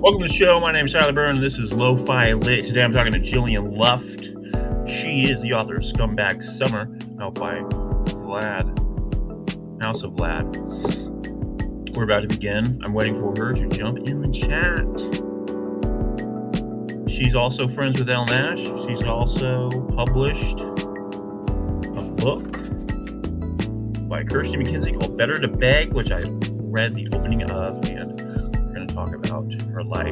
Welcome to the show. My name is Tyler Byrne, and this is Lo-Fi Lit. Today I'm talking to Jillian Luft. She is the author of Scumbag Summer, out by Vlad, House of Vlad. We're about to begin. I'm waiting for her to jump in the chat. She's also friends with Elle Nash. She's also published a book by Kirsty McKenzie called Better to Beg, which I read the opening of, and we're going to talk about her life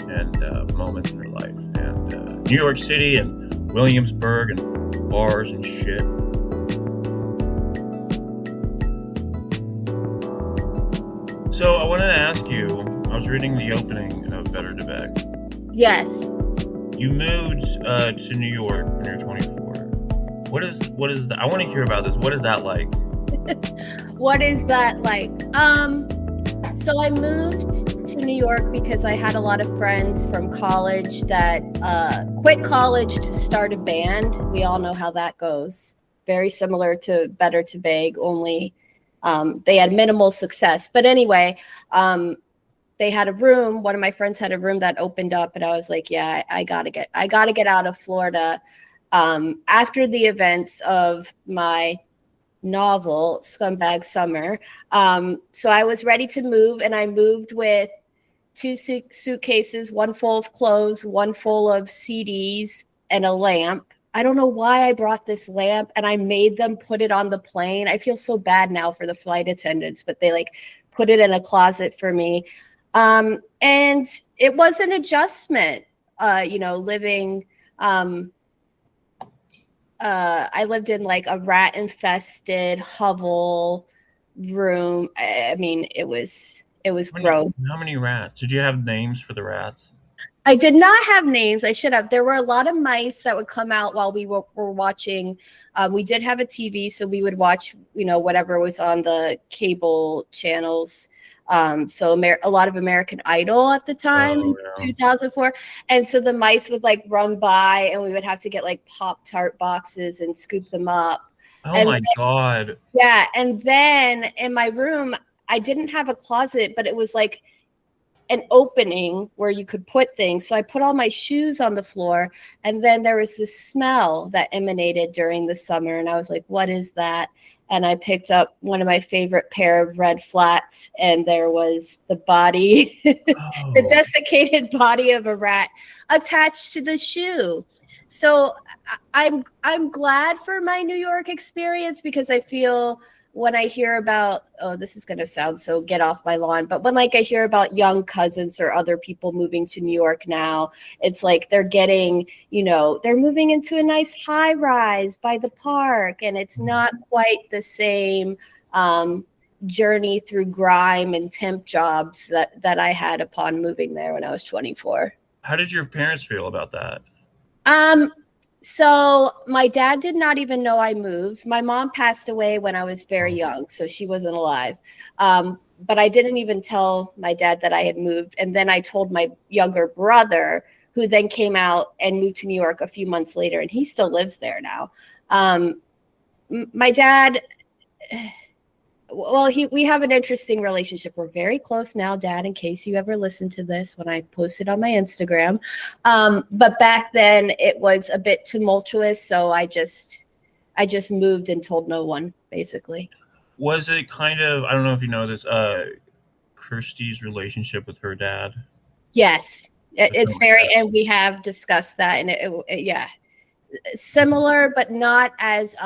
and moments in her life and New York City and Williamsburg and bars and shit. So I wanted to ask you, I was reading the opening of Better to Beg. Yes. You moved to New York when you're 24. What is that? I want to hear about this. What is that like? What is that like? So I moved to New York because I had a lot of friends from college that quit college to start a band. We all know how that goes. Very similar to Better to Beg, only they had minimal success. But anyway, they had a room. One of my friends had a room that opened up, and I was like, yeah, I gotta get out of Florida. After the events of my novel, Scumbag Summer. So I was ready to move, and I moved with two suitcases, one full of clothes, one full of CDs, and a lamp. I don't know why I brought this lamp, and I made them put it on the plane. I feel so bad now for the flight attendants, but they put it in a closet for me. And it was an adjustment, living, I lived in a rat infested hovel room. I mean, it was gross. How many rats? Did you have names for the rats? I did not have names. I should have. There were a lot of mice that would come out while we were watching. We did have a TV, so we would watch, whatever was on the cable channels. So a lot of American Idol at the time, 2004. And so the mice would run by, and we would have to get Pop-Tart boxes and scoop them up. Oh my God. Yeah. And then in my room, I didn't have a closet, but it was an opening where you could put things. So I put all my shoes on the floor, and then there was this smell that emanated during the summer. And I was like, what is that? And I picked up one of my favorite pair of red flats, and there was the body, the desiccated body of a rat attached to the shoe. So I'm glad for my New York experience, because I feel when I hear about, this is going to sound so get off my lawn, but when I hear about young cousins or other people moving to New York now, it's they're getting, they're moving into a nice high rise by the park, and it's not quite the same journey through grime and temp jobs that I had upon moving there when I was 24. How did your parents feel about that? So my dad did not even know I moved. My mom passed away when I was very young, so she wasn't alive. But I didn't even tell my dad that I had moved. And then I told my younger brother, who then came out and moved to New York a few months later, and he still lives there now. My dad, we have an interesting relationship. We're very close now, Dad, in case you ever listen to this when I post it on my Instagram. But back then it was a bit tumultuous. So I just moved and told no one, basically. Was it kind of, I don't know if you know this, Kirsty's relationship with her dad? Yes, it's very, and we have discussed that, and yeah, similar, but not as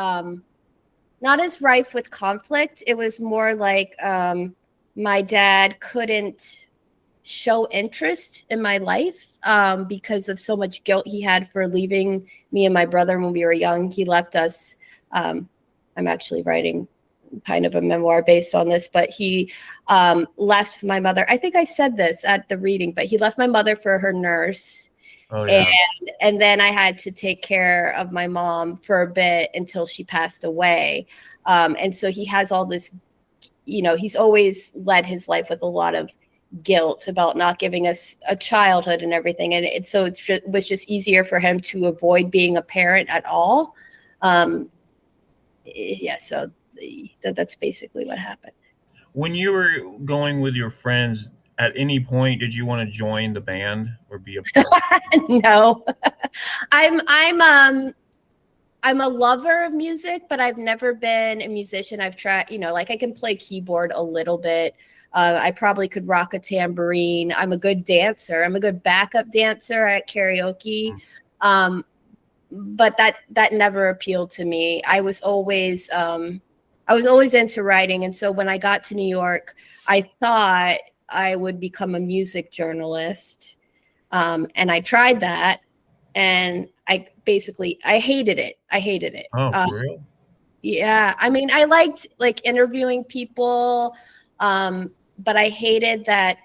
rife with conflict. It was more my dad couldn't show interest in my life because of so much guilt he had for leaving me and my brother when we were young. He left us. I'm actually writing kind of a memoir based on this, but he left my mother. I think I said this at the reading, but he left my mother for her nurse. Oh, yeah. And then I had to take care of my mom for a bit until she passed away. And so he has all this, he's always led his life with a lot of guilt about not giving us a childhood and everything. And it was just easier for him to avoid being a parent at all. Yeah, so that's basically what happened. When you were going with your friends, at any point did you want to join the band or be a part? No. I'm I'm um I'm a lover of music, but I've never been a musician. I've tried, like I can play keyboard a little bit. I probably could rock a tambourine. I'm a good dancer. I'm a good backup dancer at karaoke. Um, but that never appealed to me. I was always into writing, and so when I got to New York, I thought I would become a music journalist, and I tried that, and I hated it. I hated it. Oh, for real? Yeah, I mean, I liked like interviewing people, but I hated that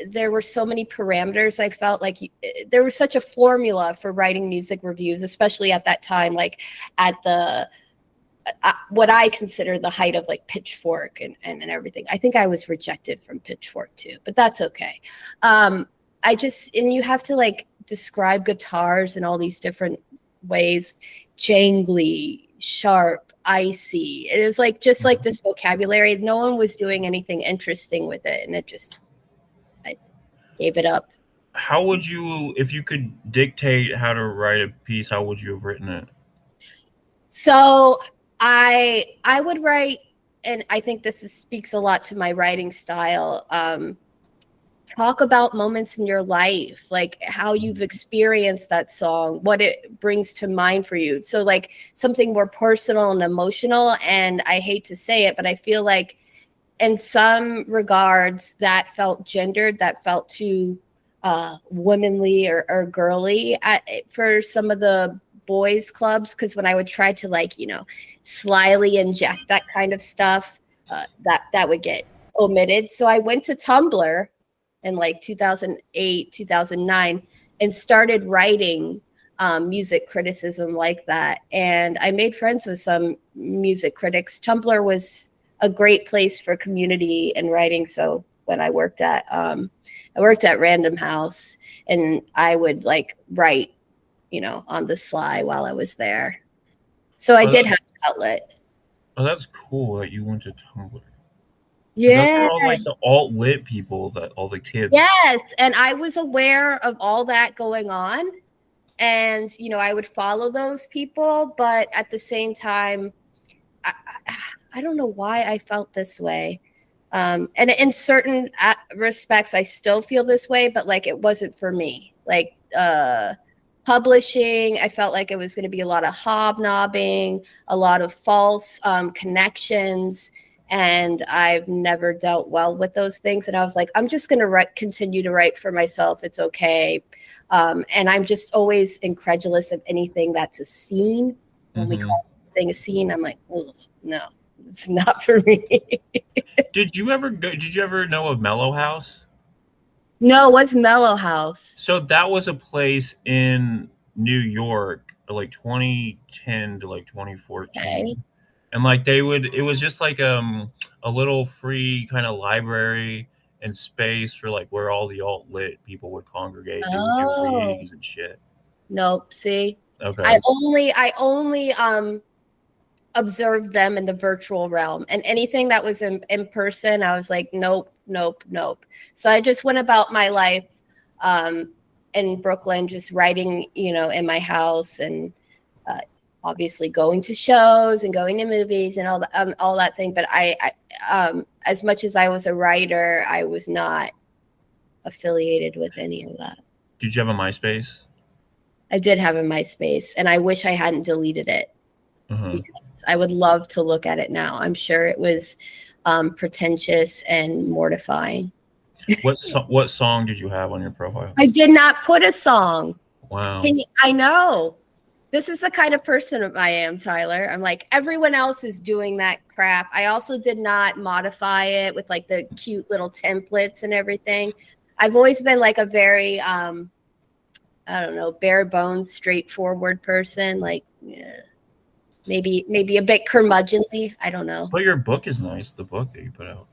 there were so many parameters. I felt like there was such a formula for writing music reviews, especially at that time, like at the what I consider the height of like Pitchfork and everything. I think I was rejected from Pitchfork too, but that's okay. And you have to like describe guitars in all these different ways, jangly, sharp, icy. It was like just like this vocabulary. No one was doing anything interesting with it, and I gave it up. How would you, if you could dictate how to write a piece, how would you have written it? So I would write, and I think speaks a lot to my writing style. Talk about moments in your life, like how you've experienced that song, what it brings to mind for you. So like something more personal and emotional. And I hate to say it, but I feel like in some regards that felt gendered, that felt too womanly or girly for some of the boys clubs. Because when I would try to like, slyly inject that kind of stuff, that would get omitted. So I went to Tumblr in like 2008, 2009, and started writing music criticism like that. And I made friends with some music critics. Tumblr was a great place for community and writing. So when I worked at Random House, and I would like write, on the sly while I was there. So I did have an outlet. Oh, that's cool that you went to Tumblr. That's Yeah. where all like the alt lit people, that all the kids. Yes, and I was aware of all that going on, and I would follow those people, but at the same time, I don't know why I felt this way. And in certain respects, I still feel this way, but like it wasn't for me. Like publishing, I felt like it was going to be a lot of hobnobbing, a lot of false connections. And I've never dealt well with those things. And I was like, I'm just going to continue to write for myself. It's okay. And I'm just always incredulous of anything that's a scene. When we call thing a scene, I'm like, oh, no, it's not for me. Did you ever know of Mellow House? No, what's Mellow House? So that was a place in New York, like 2010 to like 2014. Okay. And like it was just like a little free kind of library and space for like where all the alt lit people would congregate. They would do readings and shit. Nope. See, okay. I only observed them in the virtual realm, and anything that was in person, I was like, nope. So I just went about my life in Brooklyn, just writing, in my house, and obviously going to shows and going to movies and all that thing. But I as much as I was a writer, I was not affiliated with any of that. Did you have a MySpace? I did have a MySpace, and I wish I hadn't deleted it. Because I would love to look at it now. I'm sure it was pretentious and mortifying. What song did you have on your profile? I did not put a song. Wow. I know. This is the kind of person I am, Tyler. I'm like, everyone else is doing that crap. I also did not modify it with like the cute little templates and everything. I've always been like a very, I don't know, bare bones, straightforward person. Like, yeah, maybe a bit curmudgeonly. I don't know. But your book is nice, the book that you put out.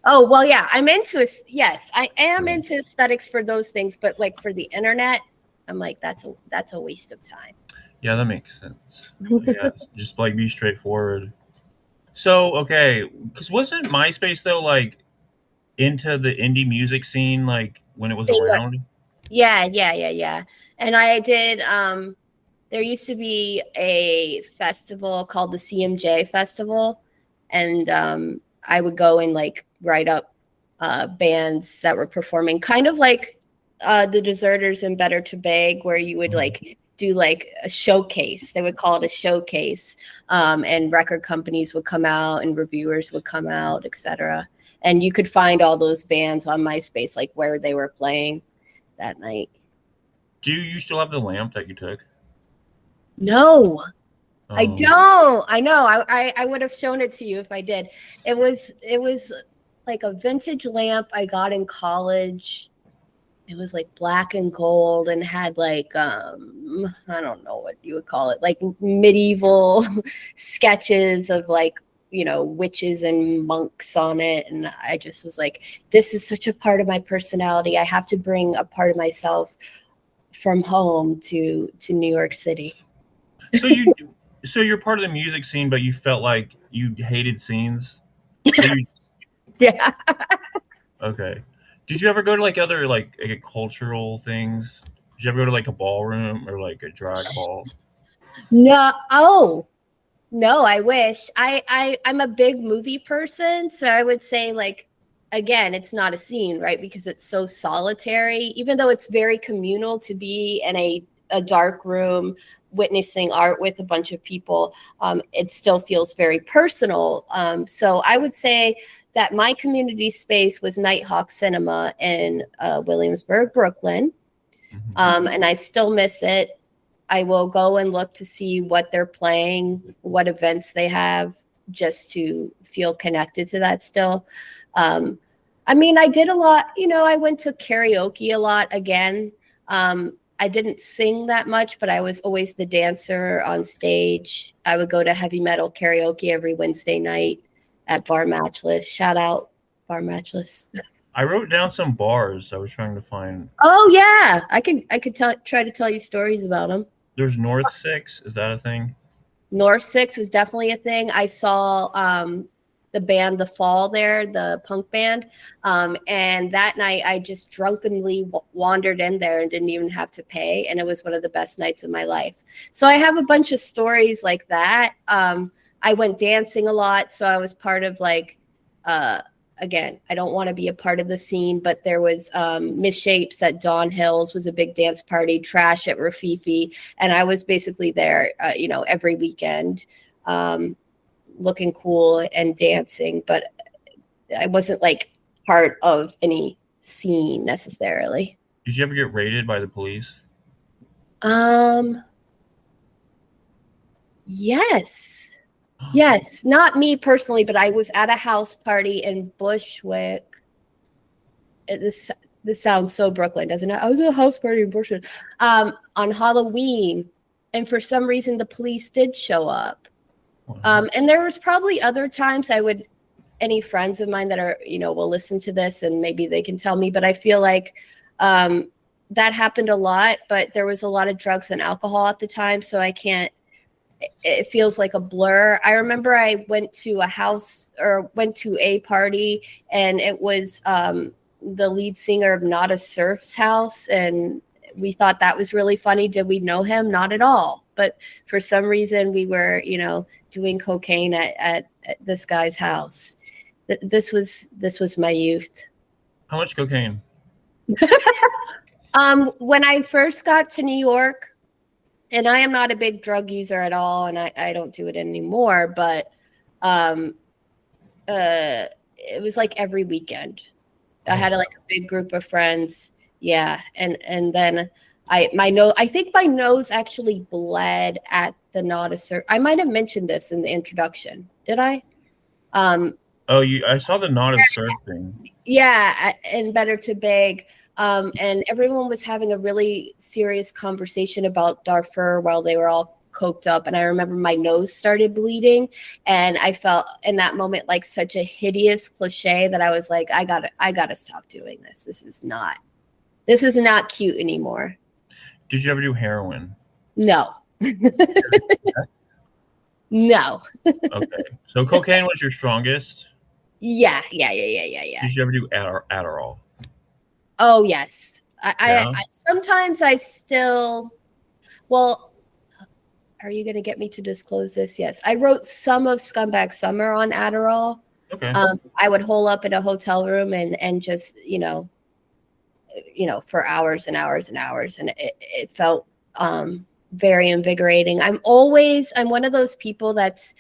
Oh, well, yeah, I'm into it. Yes, I am into aesthetics for those things. But like for the internet, I'm like, that's a waste of time. Yeah, that makes sense. Yeah, just like be straightforward. So, okay, because wasn't MySpace though like into the indie music scene, like when it was They were. around? Yeah. And I did. There used to be a festival called the CMJ Festival, and I would go and like write up bands that were performing, kind of like the Deserters and Better to Beg, where you would like do like a showcase. They would call it a showcase, and record companies would come out and reviewers would come out, etc. And you could find all those bands on MySpace, like where they were playing that night. Do you still have the lamp that you took? No, I Um, don't. I know. I would have shown it to you if I did. It was like a vintage lamp I got in college. It was like black and gold and had like I don't know what you would call it, like medieval sketches of like, witches and monks on it. And I just was like, this is such a part of my personality. I have to bring a part of myself from home to New York City. So you're part of the music scene, but you felt like you hated scenes. So Yeah. okay. Did you ever go to like other like cultural things? Did you ever go to like a ballroom or like a drag ball? No. Oh, no, I wish. I'm a big movie person, so I would say like, again, it's not a scene, right? Because it's so solitary, even though it's very communal to be in a dark room witnessing art with a bunch of people. It still feels very personal. So I would say that my community space was Nighthawk Cinema in Williamsburg, Brooklyn. And I still miss it. I will go and look to see what they're playing, what events they have, just to feel connected to that still. I mean, I did a lot, I went to karaoke a lot again. I didn't sing that much, but I was always the dancer on stage. I would go to heavy metal karaoke every Wednesday night at Bar Matchless. Shout out Bar Matchless. I wrote down some bars I was trying to find. Oh yeah, I could try to tell you stories about them. There's North Six. Is that a thing? North Six was definitely a thing. I saw the band The Fall there, the punk band. And that night I just drunkenly wandered in there and didn't even have to pay. And it was one of the best nights of my life. So I have a bunch of stories like that. I went dancing a lot. So I was part of like, again, I don't want to be a part of the scene, but there was Misshapes at Dawn Hills was a big dance party, Trash at Rafifi. And I was basically there, every weekend. Looking cool and dancing, but I wasn't like part of any scene necessarily. Did you ever get raided by the police? Yes, not me personally, but I was at a house party in Bushwick. This sounds so Brooklyn, doesn't it? I was at a house party in Bushwick on Halloween, and for some reason the police did show up. And there was probably other times any friends of mine that are, will listen to this and maybe they can tell me, but I feel like that happened a lot, but there was a lot of drugs and alcohol at the time. So it feels like a blur. I remember I went to a party and it was the lead singer of Not a Surf's house. And we thought that was really funny. Did we know him? Not at all. But for some reason we were, doing cocaine at this guy's house. This was my youth. How much cocaine? When I first got to New York, and I am not a big drug user at all, and I don't do it anymore, but it was like every weekend. I had like a big group of friends. Yeah. And then I think my nose actually bled at the Not a Surf. I might have mentioned this in the introduction. Did I? I saw the Not a Surf thing. Yeah, and Better to Beg. And everyone was having a really serious conversation about Darfur while they were all coked up. And I remember my nose started bleeding. And I felt in that moment like such a hideous cliche that I was like, I gotta stop doing this. This is not cute anymore. Did you ever do heroin? No. No. Okay. So cocaine was your strongest? Yeah. Did you ever do Adderall? Oh yes. Yeah. I sometimes I still. Well, are you going to get me to disclose this? Yes, I wrote some of Scumbag Summer on Adderall. Okay. I would hole up in a hotel room and just for hours and hours and hours, and it felt very invigorating. I'm one of those people that's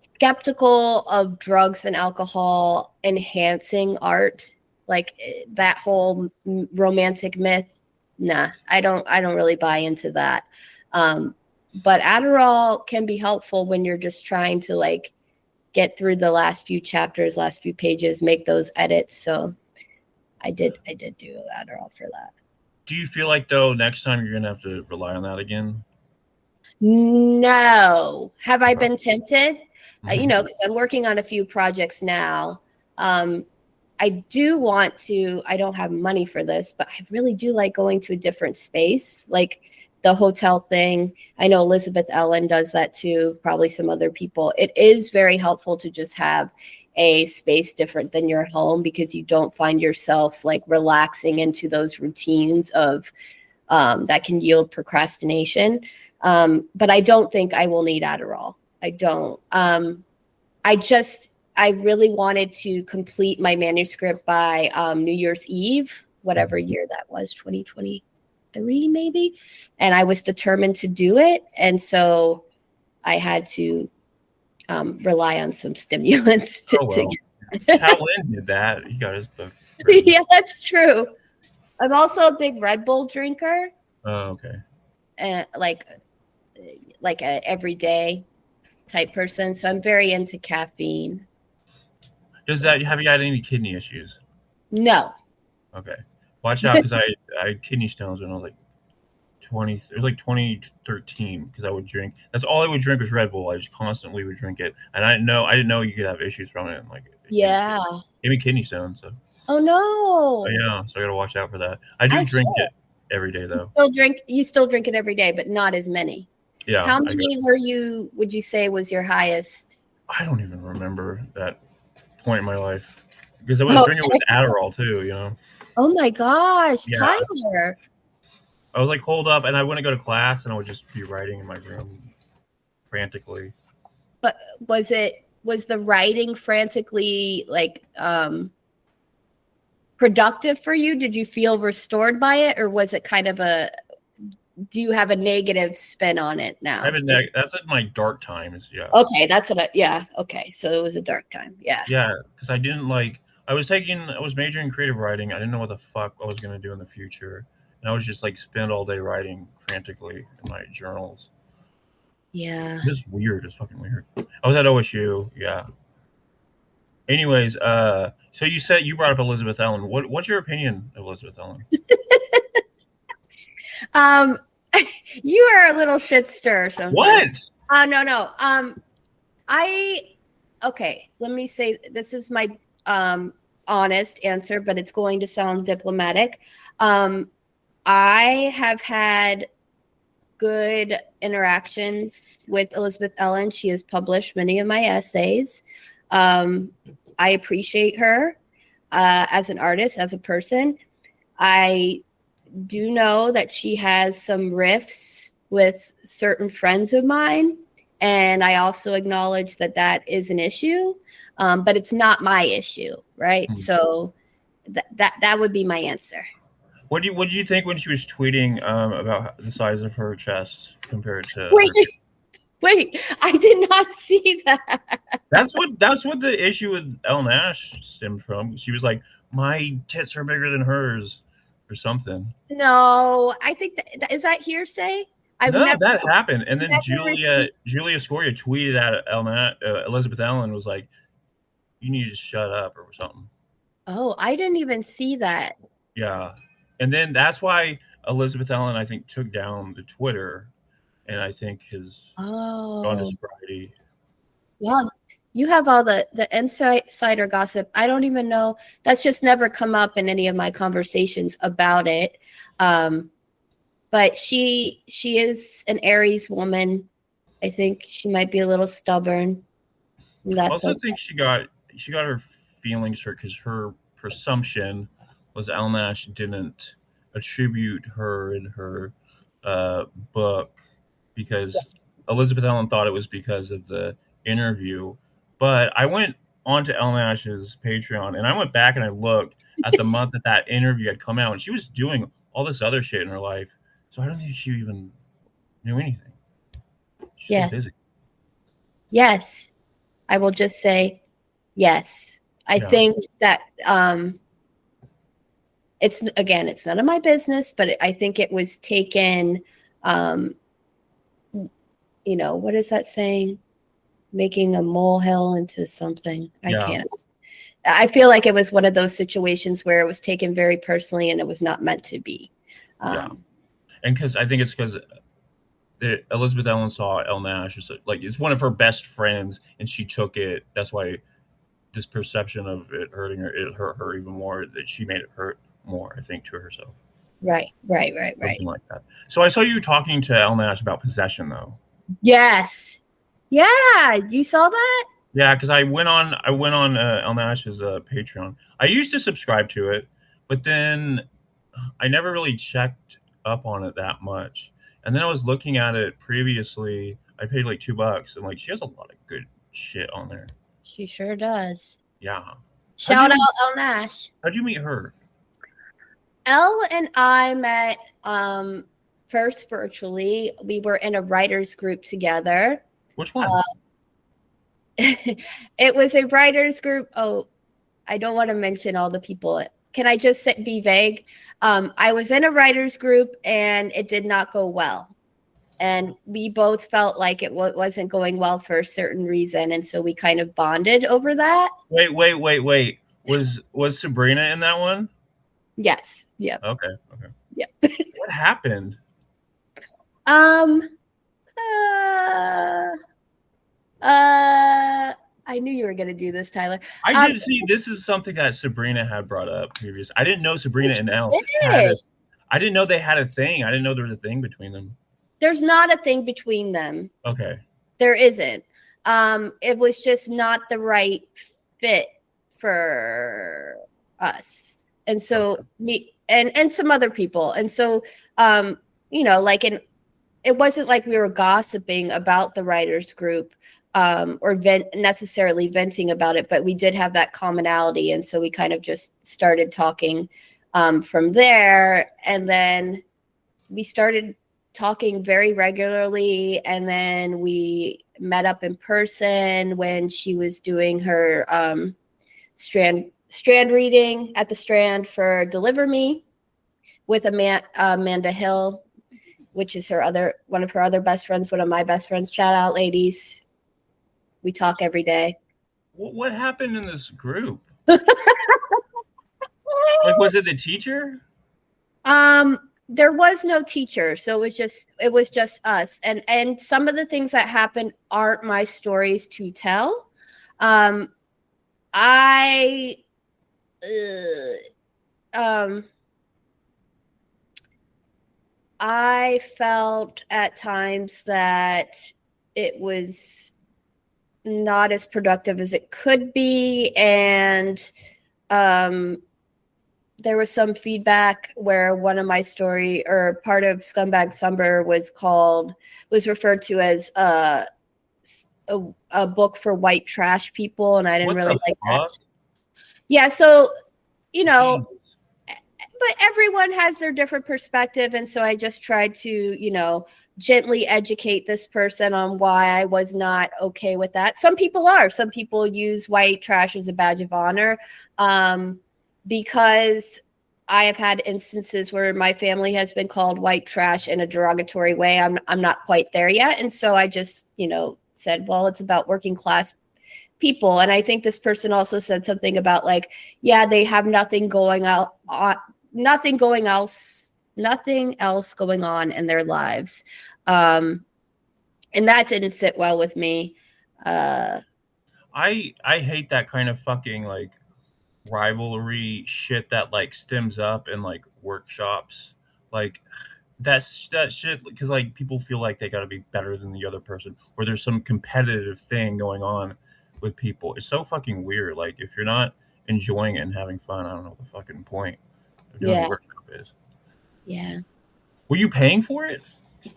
skeptical of drugs and alcohol enhancing art, like that whole romantic myth. Nah, I don't really buy into that. But Adderall can be helpful when you're just trying to like get through the last few chapters, last few pages, make those edits. So I did do Adderall for that. Do you feel like though next time you're gonna have to rely on that again? No. Have I Okay. been tempted? Because I'm working on a few projects now. I do want to, I don't have money for this, but I really do like going to a different space, like the hotel thing. I know Elizabeth Ellen does that too, probably some other people. It is very helpful to just have a space different than your home because you don't find yourself like relaxing into those routines of that can yield procrastination. But I don't think I will need Adderall. I don't. I really wanted to complete my manuscript by New Year's Eve, whatever year that was, 2023 maybe. And I was determined to do it. And so I had to rely on some stimulants to Hal Lynn did that. He got his book. Yeah, that's true. I'm also a big Red Bull drinker. Oh, okay. And like a everyday type person. So I'm very into caffeine. Have you had any kidney issues? No. Okay. Watch out because I had kidney stones when I was like 20. It was like 2013 because I would drink. That's all I would drink was Red Bull. I just constantly would drink it, and I didn't know you could have issues from it. Like Yeah. Gave me kidney stones. So. Oh no. Yeah, so I gotta watch out for that. I do drink it every day though. You still drink it every day, but not as many. Yeah. How many would you say was your highest? I don't even remember that point in my life because I was drinking with Adderall too, Oh my gosh, yeah. Tyler. I was like holed up and I wouldn't go to class and I would just be writing in my room frantically. But was the writing frantically like productive for you? Did you feel restored by it, or was it kind of do you have a negative spin on it now? That's in my dark times. Yeah. Okay. That's okay. So it was a dark time. Yeah. Yeah. Cause I didn't I was majoring in creative writing. I didn't know what the fuck I was going to do in the future. And I was just like spend all day writing frantically in my journals. Yeah. It's weird. It's fucking weird. I was at OSU. Yeah. Anyways, so you said you brought up Elizabeth Ellen. What's your opinion of Elizabeth Ellen? You are a little shit stir sometimes. What? No. Okay, let me say this is my honest answer, but it's going to sound diplomatic. I have had good interactions with Elizabeth Ellen. She has published many of my essays. I appreciate her as an artist, as a person. I do know that she has some rifts with certain friends of mine, and I also acknowledge that is an issue, but it's not my issue, right? Mm-hmm. So that would be my answer. What do you think when she was tweeting about the size of her chest compared to? Wait, I did not see that. That's what the issue with Ellen Ash stemmed from. She was like, "My tits are bigger than hers," or something. No, I think is that hearsay? That happened, and then Julia Scoria tweeted at Elizabeth Ellen was like, "You need to shut up" or something. Oh, I didn't even see that. Yeah, and then that's why Elizabeth Ellen, I think, took down the Twitter. And I think has gone to sobriety. Yeah, you have all the insider gossip. I don't even know. That's just never come up in any of my conversations about it. But she is an Aries woman. I think she might be a little stubborn. I That's also okay. think she got her feelings hurt because her presumption was El Nash didn't attribute her in her uh, book because Yes. Elizabeth Ellen thought it was because of the interview. But I went onto El Nash's Patreon and I went back and I looked at the month that that interview had come out, and she was doing all this other shit in her life. So I don't think she even knew anything. She's so busy. Yes. Yes. I will just say yes. I Yeah. think that it's again, it's none of my business, but I think it was taken um what is that saying? Making a molehill into something. I Yeah. can't. I feel like it was one of those situations where it was taken very personally and it was not meant to be. Yeah. Um, And because I think it's because Elizabeth Ellen saw El Nash as like it's one of her best friends, and she took it. That's why this perception of it hurting her, it hurt her even more. That she made it hurt more, I think, to herself, right, right, right, right. something like that. So I saw you talking to El Nash about possession, though. Yes. Yeah, you saw that? Yeah, because I went on El Nash's Patreon. I used to subscribe to it, but then I never really checked up on it that much. And then I was looking at it previously. I paid like $2, and like she has a lot of good shit on there. She sure does. Yeah. How'd Shout out you El Nash. how'd you meet her? Elle and I met first virtually. We were in a writers group together. Which one? It was a writers group. Oh, I don't want to mention all the people. Can I just be vague? I was in a writers group and it did not go well. And we both felt like it wasn't going well for a certain reason. And so we kind of bonded over that. Wait. Was Sabrina in that one? Yes. Yep. Okay. Okay. Yep. What happened? Um, I knew you were going to do this, Tyler. I did see this is something that Sabrina had brought up previous. I didn't know Sabrina and Elle had a. I didn't know they had a thing. I didn't know there was a thing between them. There's not a thing between them. Okay. There isn't. It was just not the right fit for us. And so me and some other people. And so like it wasn't like we were gossiping about the writers group or necessarily venting about it, but we did have that commonality. And so we kind of just started talking from there. And then we started talking very regularly. And then we met up in person when she was doing her strand reading at the Strand for Deliver Me with Amanda Hill, which is one of her other best friends, one of my best friends. Shout out, ladies. We talk every day. What happened in this group? Like, was it the teacher? There was no teacher, so it was just us. And some of the things that happened aren't my stories to tell. I felt at times that it was not as productive as it could be. And there was some feedback where one of my story or part of Scumbag Summer was referred to as a book for white trash people. And I didn't really like that. Yeah. So, but everyone has their different perspective. And so I just tried to, gently educate this person on why I was not okay with that. Some people use white trash as a badge of honor. Because I have had instances where my family has been called white trash in a derogatory way. I'm not quite there yet. And so I just, said, well, it's about working class people. And I think this person also said something about like, yeah, they have nothing else going on in their lives. And that didn't sit well with me. I hate that kind of fucking like rivalry shit that like stems up in like workshops. Like that shit, because like people feel like they got to be better than the other person, or there's some competitive thing going on. with people. It's so fucking weird. Like if you're not enjoying it and having fun, I don't know what the fucking point of doing a Yeah. workshop is. Yeah. Were you paying for it?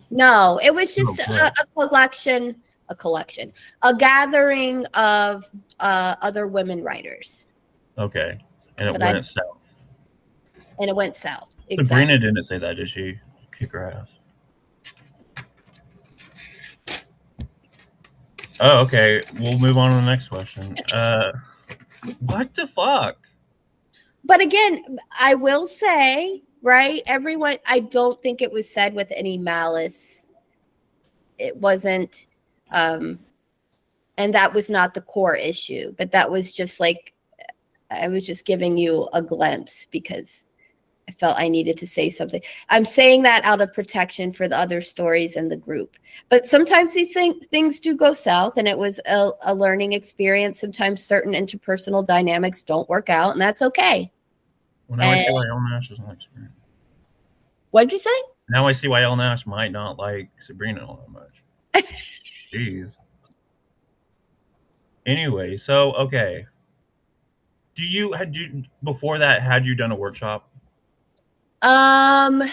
No, it was just Okay. a collection, a gathering of other women writers. Okay. And it But I went south. and it went south. Exactly. Sabrina didn't say that, did she? Kick her ass. Oh, okay. We'll move on to the next question. What the fuck? But again, I will say, right? Everyone, I don't think it was said with any malice. It wasn't, and that was not the core issue. But that was just like I was just giving you a glimpse because I felt I needed to say something. I'm saying that out of protection for the other stories in the group. But sometimes these things do go south, and it was a learning experience. Sometimes certain interpersonal dynamics don't work out, and that's okay. Well, now I And see why El Nash doesn't like Sabrina. what did you say? Now I see why El Nash might not like Sabrina all that much. Jeez. Anyway, so okay. Had you before that had you done a workshop? Um,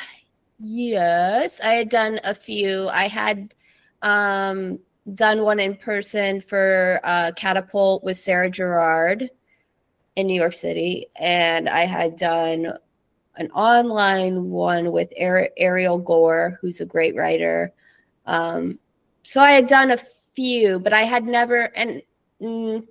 yes, I had done a few. I had done one in person for Catapult with Sarah Gerard in New York City, and I had done an online one with Ariel Gore, who's a great writer. So I had done a few, but I had never, and no,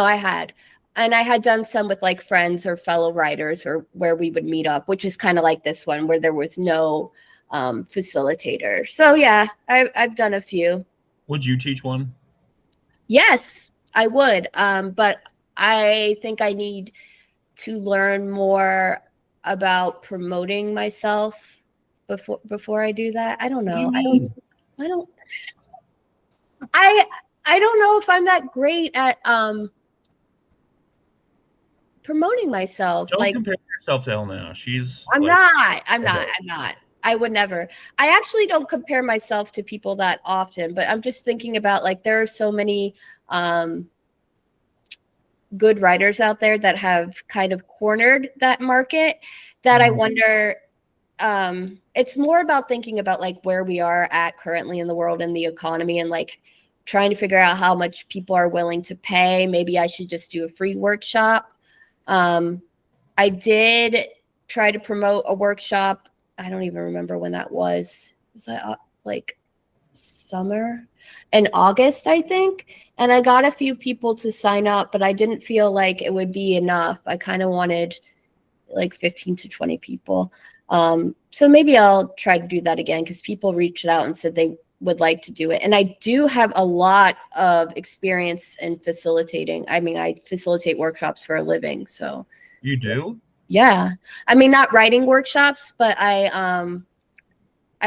I had. And I had done some with like friends or fellow writers or where we would meet up, which is kind of like this one where there was no facilitator. So yeah, I've done a few. Would you teach one? Yes, I would. But I think I need to learn more about promoting myself before I do that. I don't What do you know. mean? I don't I don't know if I'm that great at promoting myself. Don't Like compare yourself to El Nash. She's I'm like not. I'm not. I would never. I actually don't compare myself to people that often, but I'm just thinking about like there are so many good writers out there that have kind of cornered that market that I wonder it's more about thinking about like where we are at currently in the world and the economy and like trying to figure out how much people are willing to pay. Maybe I should just do a free workshop. I did try to promote a workshop. I don't even remember when that was. Was that like summer? In August, I think. And I got a few people to sign up, but I didn't feel like it would be enough. I kind of wanted like 15 to 20 people. So maybe I'll try to do that again because people reached out and said they would like to do it. And I do have a lot of experience in facilitating. I mean, I facilitate workshops for a living. So you do? yeah. I mean, not writing workshops, but I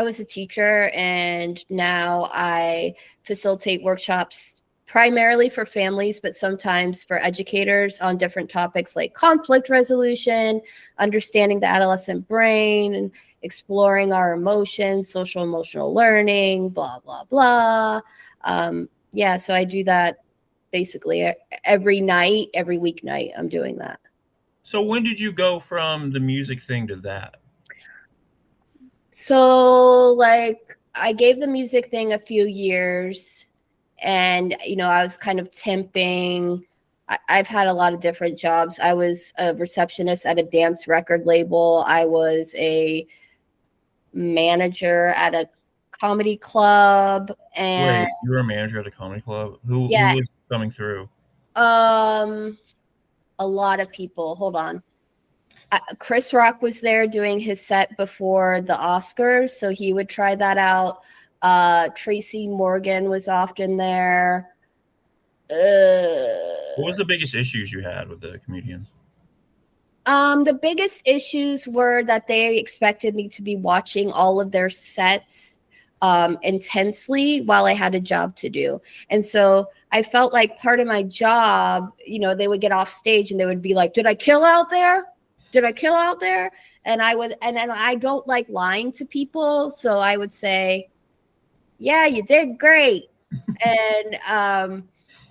was a teacher and now I facilitate workshops primarily for families, but sometimes for educators on different topics like conflict resolution, understanding the adolescent brain, and exploring our emotions, social emotional learning, blah, blah, blah. Yeah, so I do that basically every night, every weeknight, I'm doing that. So when did you go from the music thing to that? So like I gave the music thing a few years and I was kind of temping. I've had a lot of different jobs. I was a receptionist at a dance record label. I was a manager at a comedy club and Wait, you were a manager at a comedy club? Who yeah, was coming through? a lot of people. Hold on. Chris Rock was there doing his set before the Oscars, so he would try that out. Tracy Morgan was often there. What was the biggest issues you had with the comedians? The biggest issues were that they expected me to be watching all of their sets intensely while I had a job to do. And so I felt like part of my job, they would get off stage and they would be like, did I kill out there? Did I kill out there? And I would, and I don't like lying to people. So I would say, yeah, you did great. And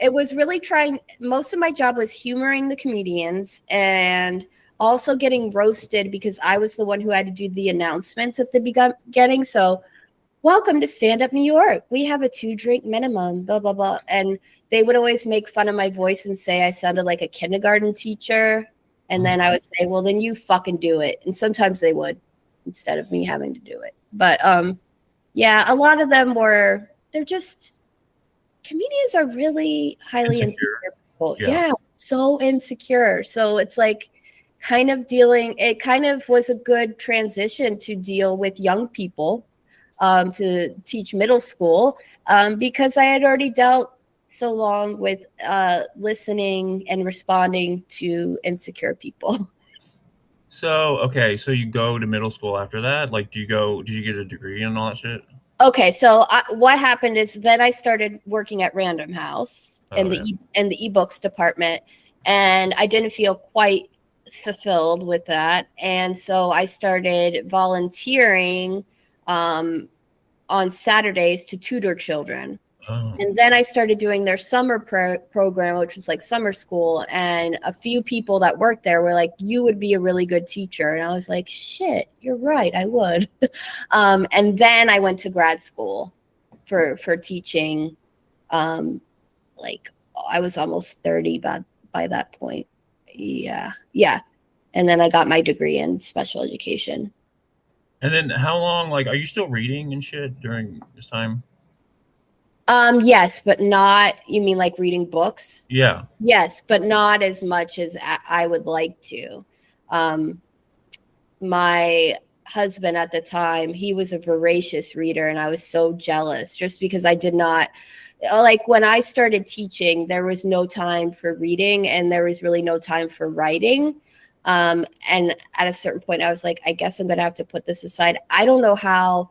it was really trying. Most of my job was humoring the comedians and also getting roasted because I was the one who had to do the announcements at the beginning. So, welcome to Stand Up New York. We have a 2-drink minimum, blah, blah, blah. And they would always make fun of my voice and say I sounded like a kindergarten teacher. And then I would say, well, then you fucking do it. And sometimes they would instead of me having to do it. But yeah, a lot of them they're just, comedians are really highly insecure people. Yeah, so insecure. So it's like it kind of was a good transition to deal with young people, to teach middle school, because I had already dealt so long with listening and responding to insecure people. So, okay, so you go to middle school after that? Like, did you get a degree and all that shit? Okay, so what happened is then I started working at Random House in the ebooks department, and I didn't feel quite fulfilled with that, and so I started volunteering on Saturdays to tutor children. Oh. And then I started doing their summer program, which was like summer school. And a few people that worked there were like, you would be a really good teacher. And I was like, shit, you're right, I would. And then I went to grad school for teaching. Like I was almost 30 by that point. Yeah. And then I got my degree in special education. And then how long, like, are you still reading and shit during this time? Yes, but not, you mean like reading books? Yeah. Yes, but not as much as I would like to. My husband at the time, he was a voracious reader, and I was so jealous just because I did not, like when I started teaching, there was no time for reading and there was really no time for writing. And at a certain point, I was like, I guess I'm going to have to put this aside. I don't know how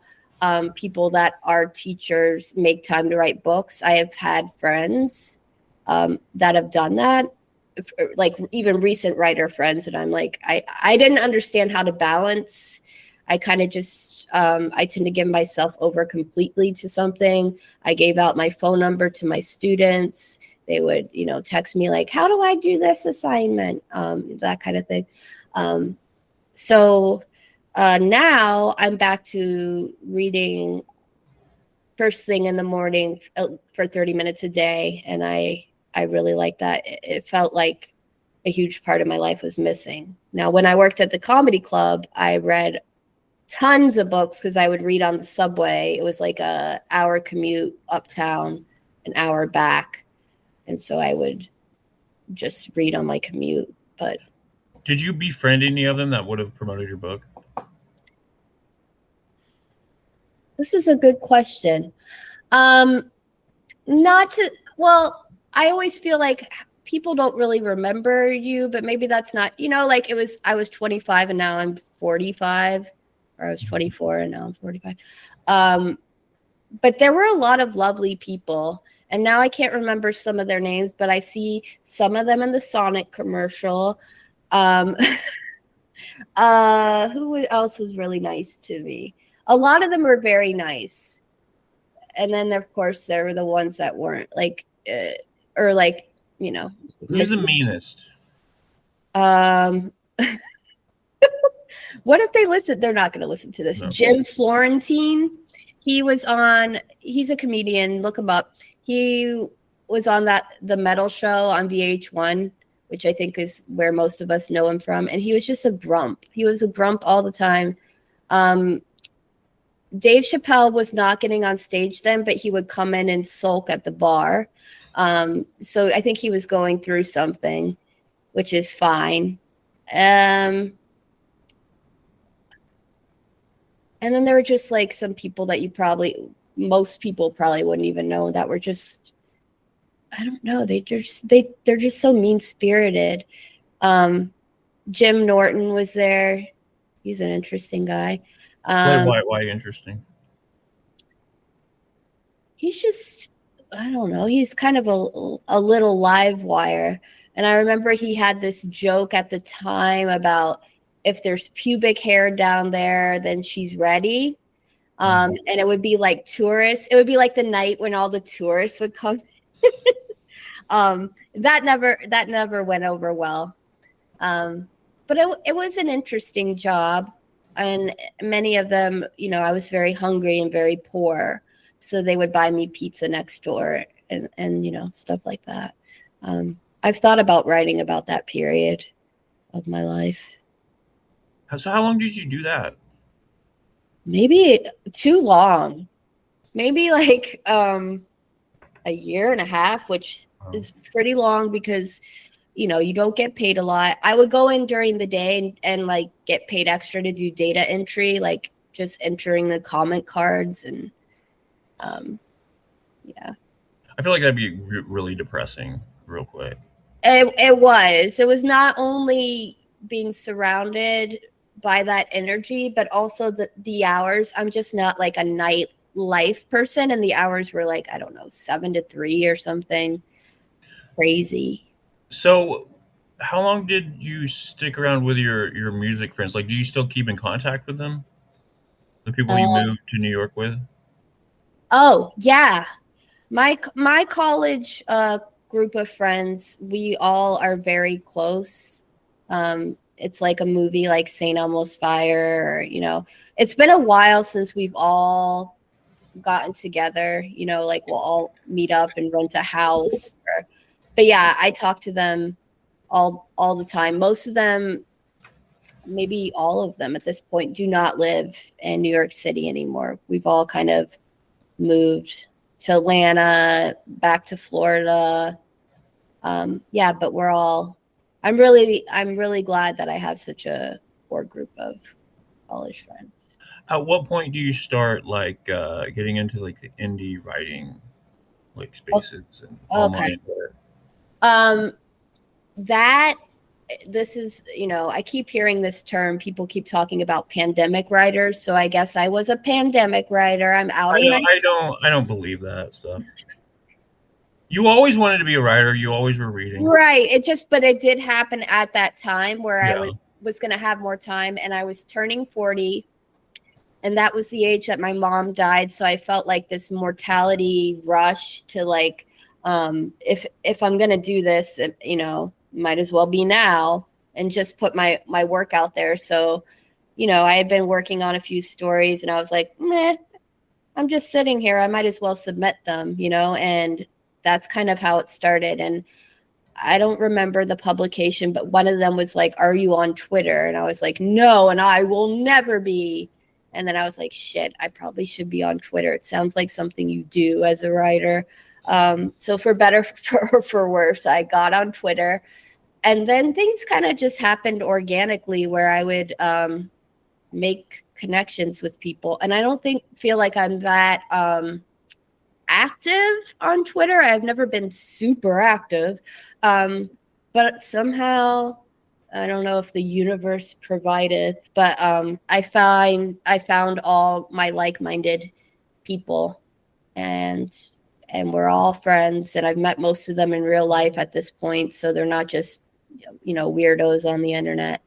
people that are teachers make time to write books. I have had friends that have done that, like even recent writer friends. And I'm like, I didn't understand how to balance. I kind of just, I tend to give myself over completely to something. I gave out my phone number to my students. They would, text me like, how do I do this assignment? That kind of thing. So now I'm back to reading first thing in the morning for 30 minutes a day. And I really like that. It felt like a huge part of my life was missing. Now, when I worked at the comedy club, I read tons of books because I would read on the subway. It was like an hour commute uptown, an hour back. And so I would just read on my commute. But did you befriend any of them that would have promoted your book? This is a good question. I always feel like people don't really remember you, but maybe that's not, like I was 25 and now I'm 45, or I was 24 and now I'm 45. But there were a lot of lovely people, and now I can't remember some of their names, but I see some of them in the Sonic commercial. Who else was really nice to me? A lot of them were very nice. And then, of course, there were the ones that weren't, like, or like, Who's the meanest? What if they listen? They're not going to listen to this. No. Jim Florentine. He's a comedian. Look him up. He was on the metal show on VH1, which I think is where most of us know him from. And he was just a grump. He was a grump all the time. Dave Chappelle was not getting on stage then, but he would come in and sulk at the bar. So I think he was going through something, which is fine. And then there were just like some people that most people probably wouldn't even know, that were just, I don't know. They're just so mean spirited. Jim Naughton was there. He's an interesting guy. Why interesting? He's just, I don't know. He's kind of a little live wire. And I remember he had this joke at the time about, if there's pubic hair down there, then she's ready. And it would be like tourists. It would be like the night when all the tourists would come. That never went over well. But it was an interesting job, and many of them, I was very hungry and very poor, so they would buy me pizza next door and stuff like that. I've thought about writing about that period of my life. So how long did you do that? Maybe too long. Maybe like a year and a half, which is pretty long because you don't get paid a lot. I would go in during the day and like get paid extra to do data entry, like just entering the comment cards and yeah. I feel like that'd be really depressing real quick. It was not only being surrounded by that energy, but also the hours. I'm just not like a night life person, and the hours were like, I don't know, 7 to 3 or something crazy. So how long did you stick around with your music friends? Like, do you still keep in contact with them? The people you moved to New York with? Oh, yeah. My college group of friends, we all are very close. It's like a movie like St. Elmo's Fire, or, it's been a while since we've all gotten together, like we'll all meet up and rent a house. But yeah, I talk to them all the time. Most of them, maybe all of them at this point, do not live in New York City anymore. We've all kind of moved to Atlanta, back to Florida. Yeah, but I'm really glad that I have such a core group of college friends. At what point do you start like getting into like the indie writing like spaces and Okay. online? That this is, I keep hearing this term. People keep talking about pandemic writers. So I guess I was a pandemic writer. I'm outing myself. I don't believe that stuff. You always wanted to be a writer. You always were reading. Right. But it did happen at that time where I was going to have more time, and I was turning 40. And that was the age that my mom died. So I felt like this mortality rush to like, if I'm going to do this, might as well be now and just put my work out there. So, I had been working on a few stories and I was like, meh, I'm just sitting here. I might as well submit them, and that's kind of how it started. And I don't remember the publication, but one of them was like, are you on Twitter? And I was like, no, and I will never be. And then I was like, shit, I probably should be on Twitter. It sounds like something you do as a writer. So for better, for worse, I got on Twitter. And then things kind of just happened organically where I would make connections with people. And I don't feel like I'm that active on Twitter. I've never been super active. But somehow, I don't know if the universe provided, but I found all my like-minded people, and we're all friends, and I've met most of them in real life at this point, so they're not just weirdos on the internet.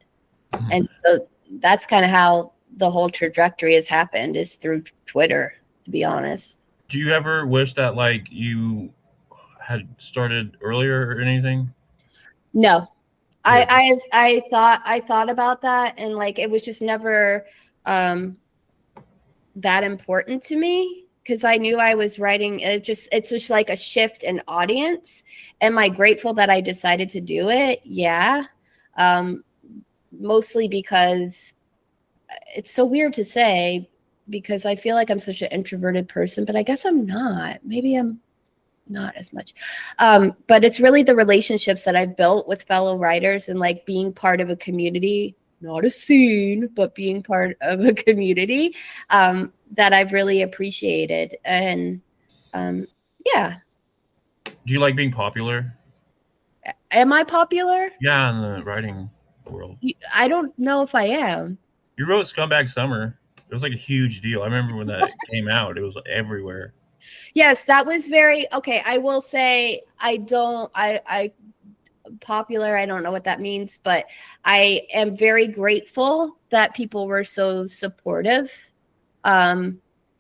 And so that's kind of how the whole trajectory has happened, is through Twitter, to be honest. Do you ever wish that like you had started earlier or anything? No. I thought about that, and like it was just never that important to me, because I knew I was writing. It's just like a shift in audience. Am I grateful that I decided to do it? Yeah. Mostly because it's so weird to say, because I feel like I'm such an introverted person, but I guess I'm not. Maybe I'm not as much. But it's really the relationships that I've built with fellow writers, and like being part of a community, not a scene, but being part of a community that I've really appreciated. And yeah. Do you like being popular? Am I popular? Yeah, in the writing world. I don't know if I am. You wrote Scumbag Summer. It was like a huge deal. I remember when that came out, it was everywhere. Yes, that was very okay. I will say I popular, I don't know what that means, but I am very grateful that people were so supportive.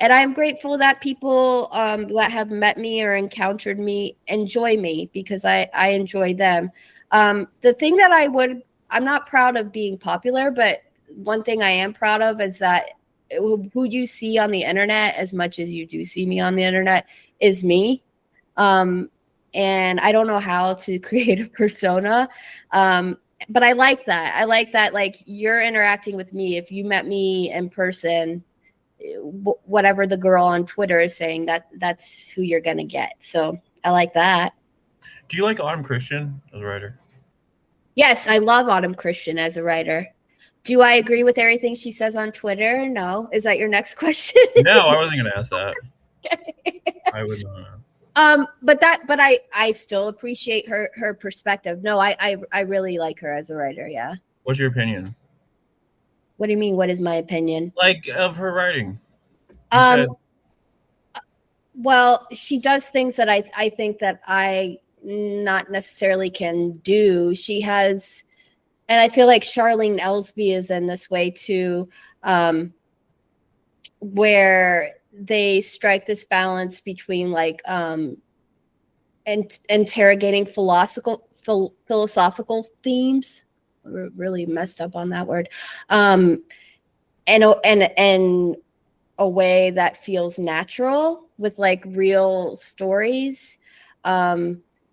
And I'm grateful that people that have met me or encountered me enjoy me because I enjoy them. The thing that I'm not proud of being popular, but one thing I am proud of is that who you see on the internet, as much as you do see me on the internet, is me. And I don't know how to create a persona. But I like that. I like that, like, you're interacting with me. If you met me in person, whatever the girl on Twitter is saying, that's who you're gonna get. So I like that. Do you like Autumn Christian as a writer? Yes, I love Autumn Christian as a writer. Do I agree with everything she says on Twitter? No. Is that your next question? No, I wasn't going to ask that. I would not. But I still appreciate her perspective. No, I really like her as a writer. Yeah. What's your opinion? What do you mean? What is my opinion? Like, of her writing? Well, she does things that I think that I not necessarily can do. She has, and I feel like Charlene Elsby is in this way too, where they strike this balance between like interrogating philosophical themes. We're really messed up on that word. And a way that feels natural with like real stories.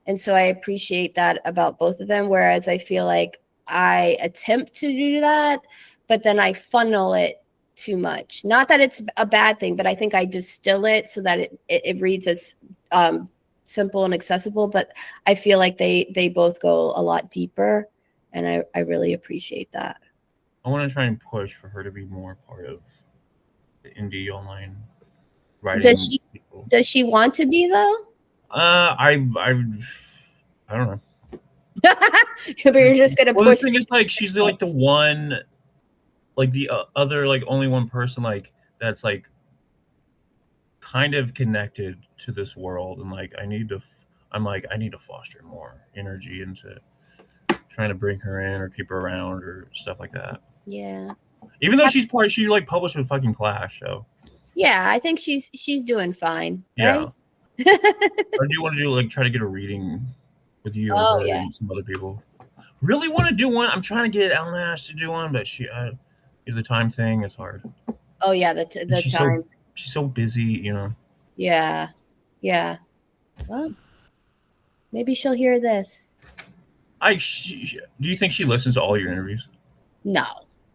And so I appreciate that about both of them. Whereas I feel like I attempt to do that, but then I funnel it too much. Not that it's a bad thing, but I think I distill it so that it reads as simple and accessible. But I feel like they both go a lot deeper, and I really appreciate that. I want to try and push for her to be more part of the indie online writing. Does she want to be though? I don't know. But you're just gonna push. The thing is, like, she's the one, like the other, like, only one person like that's like kind of connected to this world, and like I need to foster more energy into trying to bring her in or keep her around or stuff like that. Yeah. Even though she like published with fucking Clash, so. Yeah, I think she's doing fine. Yeah. Right? Or do you want to do try to get a reading with you and some other people? Really want to do one. I'm trying to get Ellen Ash to do one, but the time thing is hard. Oh yeah, the time. She's so busy, you know. Yeah. Well, maybe she'll hear this. Do you think she listens to all your interviews? No.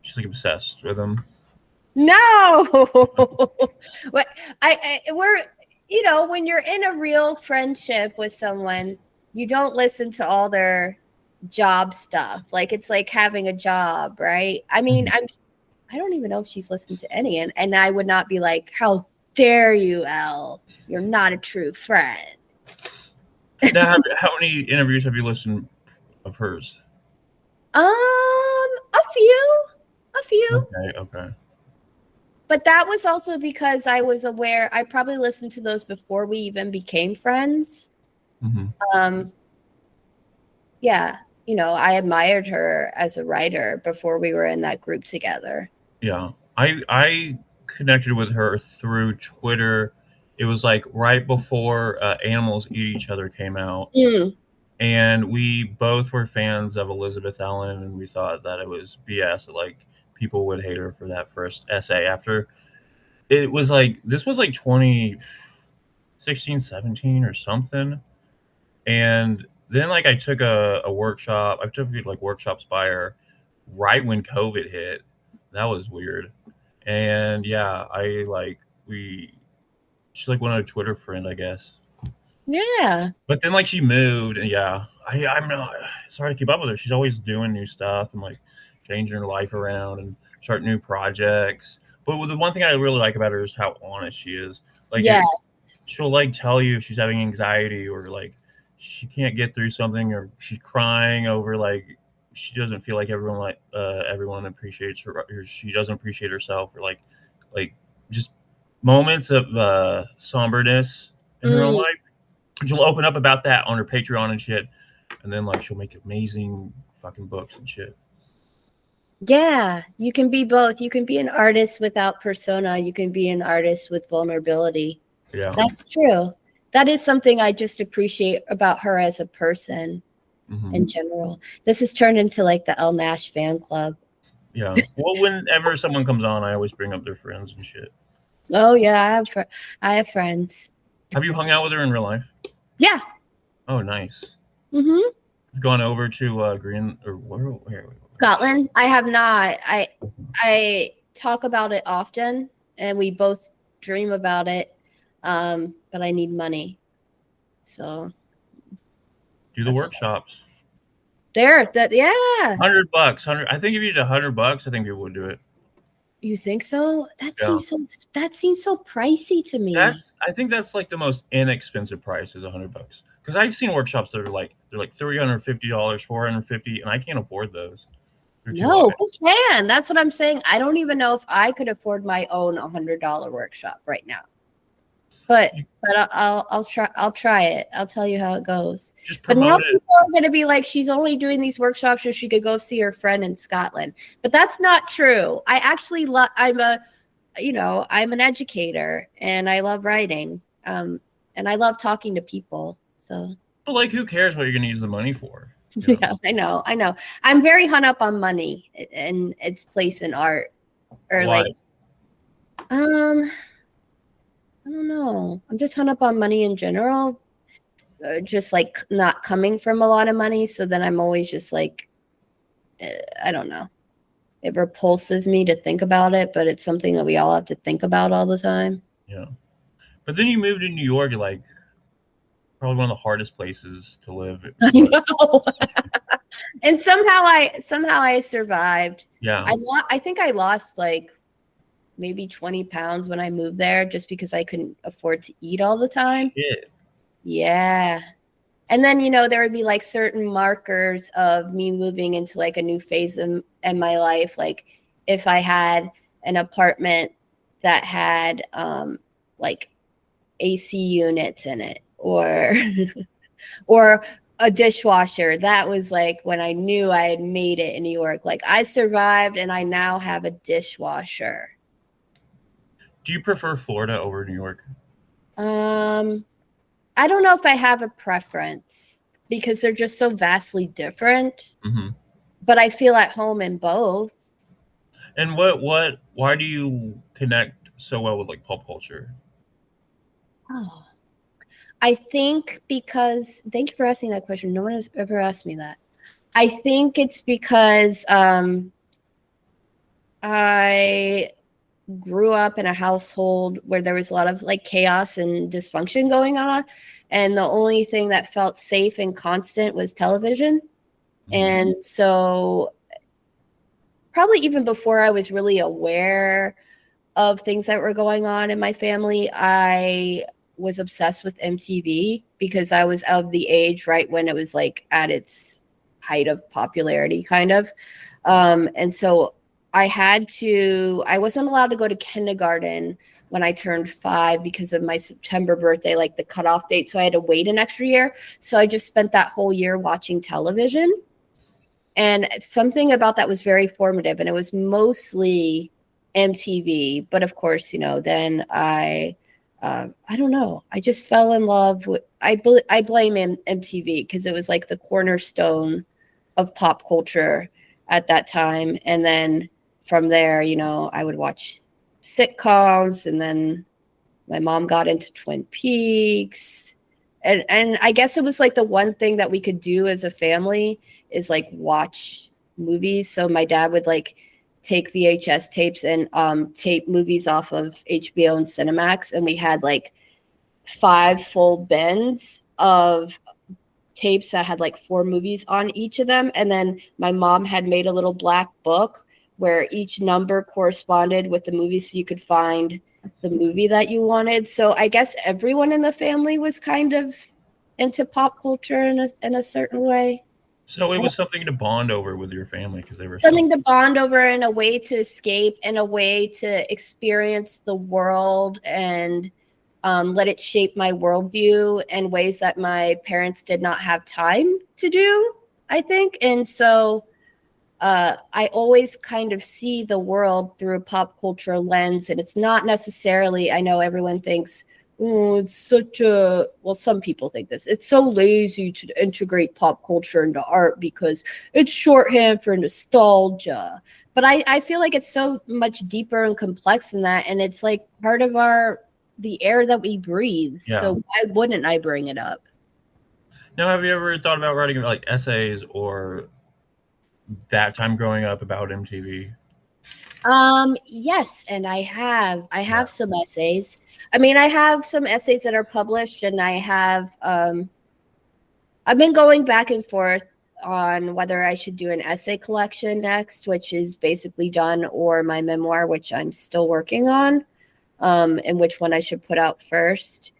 She's like obsessed with them. No. What we're when you're in a real friendship with someone, you don't listen to all their job stuff. Like, it's like having a job, right? I mean, I don't even know if she's listened to any, and I would not be like, how dare you, Elle? You're not a true friend. Now, how many interviews have you listened of hers? A few. Okay. But that was also because I was aware. I probably listened to those before we even became friends. Mm-hmm. Yeah, I admired her as a writer before we were in that group together. Yeah, I connected with her through Twitter. It was like right before Animals Eat Each Other came out. And we both were fans of Elizabeth Ellen, and we thought that it was BS that like people would hate her for that first essay. After it was like, this was like 2016, 17 or something. And then like I took a workshop. I took like workshops by her right when COVID hit. That was weird. And yeah, she's like one of a Twitter friend, I guess. Yeah. But then like she moved, and yeah, I'm not sorry to keep up with her. She's always doing new stuff and like changing her life around and start new projects. But the one thing I really like about her is how honest she is. Like, yes. She'll like tell you if she's having anxiety or like she can't get through something, or she's crying over like she doesn't feel like everyone appreciates her, or she doesn't appreciate herself, or like just moments of somberness in her own life. She'll open up about that on her Patreon and shit, and then like she'll make amazing fucking books and shit. Yeah, you can be both. You can be an artist without persona. You can be an artist with vulnerability. Yeah. That's true. That is something I just appreciate about her as a person in general. This has turned into like the El Nash fan club. Yeah. Well, whenever someone comes on, I always bring up their friends and shit. Oh yeah, I have friends. Have you hung out with her in real life? Yeah. Oh, nice. Mm-hmm. You've gone over to Green or where? Scotland. I have not. I talk about it often, and we both dream about it. But I need money, so Do the that's workshops. there. That yeah. $100. I think if you did $100, I think people would do it. You think so? Yeah. That seems so pricey to me. I think that's like the most inexpensive price is $100. Because I've seen workshops that are like $350, $450, and I can't afford those. They're too No, high. who can? That's what I'm saying. I don't even know if I could afford my own $100 workshop right now. But I'll try it. I'll tell you how it goes. Just But now promote it. people are going to be like, she's only doing these workshops so she could go see her friend in Scotland. But that's not true. I actually I'm an educator and I love writing. And I love talking to people. So But like, who cares what you're going to use the money for? You know? Yeah, I know. I'm very hung up on money and its place in art. Or Why? like, I don't know. I'm just hung up on money in general. Just like not coming from a lot of money. So then I'm always just like, I don't know. It repulses me to think about it, but it's something that we all have to think about all the time. Yeah. But then you moved to New York, like probably one of the hardest places to live. I know. And somehow I survived. Yeah. I think I lost like maybe 20 pounds when I moved there just because I couldn't afford to eat all the time. Shit. Yeah. And then, there would be like certain markers of me moving into like a new phase in my life. Like if I had an apartment that had like AC units in it or or a dishwasher, that was like when I knew I had made it in New York. Like I survived and I now have a dishwasher. Do you prefer Florida over New York? I don't know if I have a preference because they're just so vastly different. Mm-hmm. But I feel at home in both. And why do you connect so well with like pop culture? Oh, I think because thank you for asking that question. No one has ever asked me that. I think it's because I grew up in a household where there was a lot of like chaos and dysfunction going on. And the only thing that felt safe and constant was television. Mm-hmm. And so probably even before I was really aware of things that were going on in my family, I was obsessed with MTV because I was of the age right when it was like at its height of popularity kind of. And so I wasn't allowed to go to kindergarten when I turned 5 because of my September birthday, like the cutoff date. So I had to wait an extra year. So I just spent that whole year watching television. And something about that was very formative. And it was mostly MTV. But of course, then I don't know. I just fell in love with, I blame MTV because it was like the cornerstone of pop culture at that time. And then from there, I would watch sitcoms, and then my mom got into Twin Peaks. And I guess it was like the one thing that we could do as a family is like watch movies. So my dad would like take VHS tapes and tape movies off of HBO and Cinemax. And we had like 5 full bins of tapes that had like 4 movies on each of them. And then my mom had made a little black book where each number corresponded with the movie so you could find the movie that you wanted. So I guess everyone in the family was kind of into pop culture in a certain way. So it was something to bond over with your family because they were something to bond over and a way to escape and a way to experience the world and let it shape my worldview in ways that my parents did not have time to do, I think. And so I always kind of see the world through a pop culture lens, and it's not necessarily, I know everyone thinks, oh, it's such a, well, some people think this, it's so lazy to integrate pop culture into art because it's shorthand for nostalgia. But I feel like it's so much deeper and complex than that, and it's like part of the air that we breathe. Yeah. So why wouldn't I bring it up? Now, have you ever thought about writing like essays or that time growing up about MTV? Yes, and I have some essays. I mean, I have some essays that are published, and I've been going back and forth on whether I should do an essay collection next, which is basically done, or my memoir, which I'm still working on, and which one I should put out first.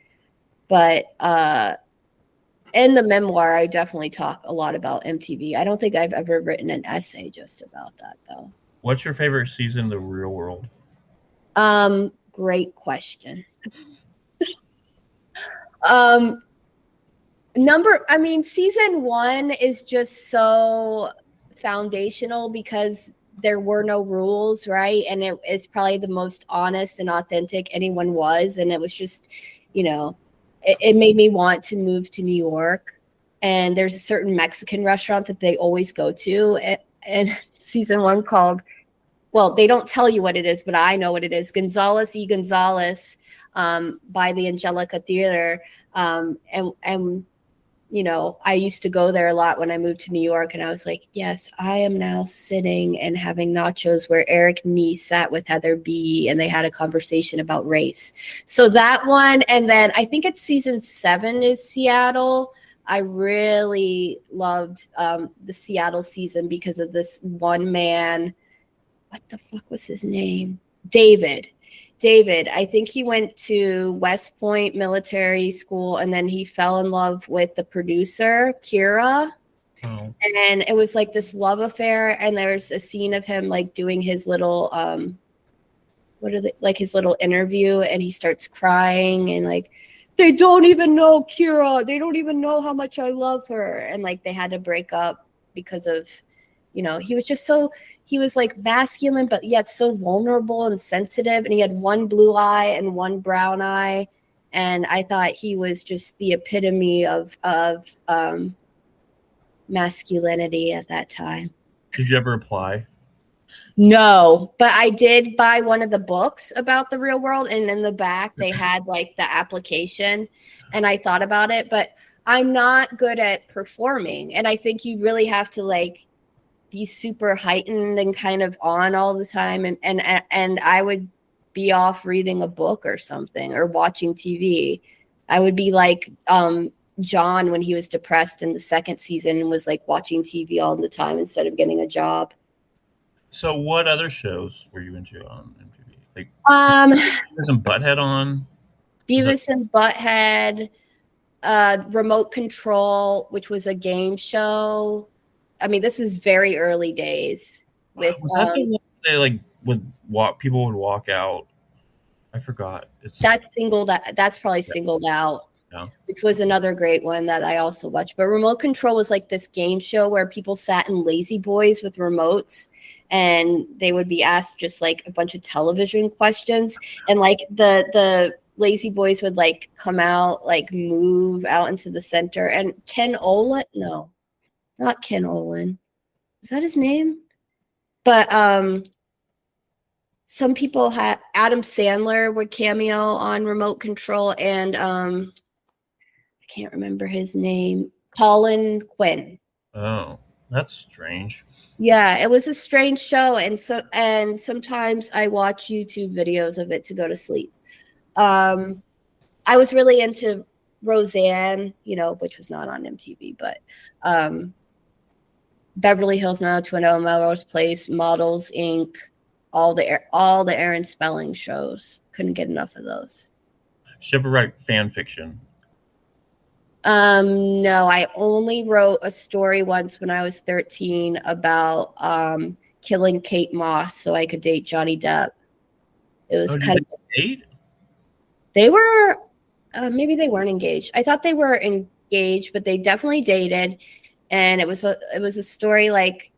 But in the memoir, I definitely talk a lot about MTV. I don't think I've ever written an essay just about that, though. What's your favorite season of The Real World? Great question. I mean, season 1 is just so foundational because there were no rules, right? And it's probably the most honest and authentic anyone was. And it was just, it made me want to move to New York. And there's a certain Mexican restaurant that they always go to. And season 1 called, well, they don't tell you what it is, but I know what it is. Gonzalez y Gonzalez, by the Angelica Theater. And I used to go there a lot when I moved to New York, and I was like, yes, I am now sitting and having nachos where Eric Nee sat with Heather B, and they had a conversation about race. So that one, and then I think it's season 7 is Seattle. I really loved the Seattle season because of this one man. What the fuck was his name? David, I think he went to West Point Military School, and then he fell in love with the producer, Kira. Oh. And it was like this love affair. And there's a scene of him like doing his little, his little interview, and he starts crying and like, they don't even know Kira. They don't even know how much I love her. And like they had to break up because of, he was like masculine, but yet so vulnerable and sensitive. And he had one blue eye and one brown eye. And I thought he was just the epitome of masculinity at that time. Did you ever apply? No, but I did buy one of the books about the real world. And in the back, they had like the application, and I thought about it, but I'm not good at performing. And I think you really have to like be super heightened and kind of on all the time. And I would be off reading a book or something or watching TV. I would be like John when he was depressed in the second season and was like watching TV all the time instead of getting a job. So what other shows were you into on MTV? Like Beavis and Butthead on? Beavis and Butthead, Remote Control, which was a game show. I mean, this is very early days. With was that the one they like people would walk out? I forgot. That's probably singled out. Yeah. Which was another great one that I also watched. But Remote Control was like this game show where people sat in lazy boys with remotes, and they would be asked just like a bunch of television questions, and like the lazy boys would like come out, like move out into the center. And Ken Olin, no, not Ken Olin, is that his name? But some people had Adam Sandler would cameo on Remote Control, and I can't remember his name. Colin Quinn. Oh, that's strange. Yeah, it was a strange show, and sometimes I watch YouTube videos of it to go to sleep. I was really into Roseanne, which was not on MTV, but Beverly Hills 90210, Melrose Place, Models Inc., all the Aaron Spelling shows. Couldn't get enough of those. Did you ever write fan fiction? No, I only wrote a story once when I was 13 about killing Kate Moss so I could date Johnny Depp. It was kind of date? They were maybe they weren't engaged. I thought they were engaged, but they definitely dated. And it was a story like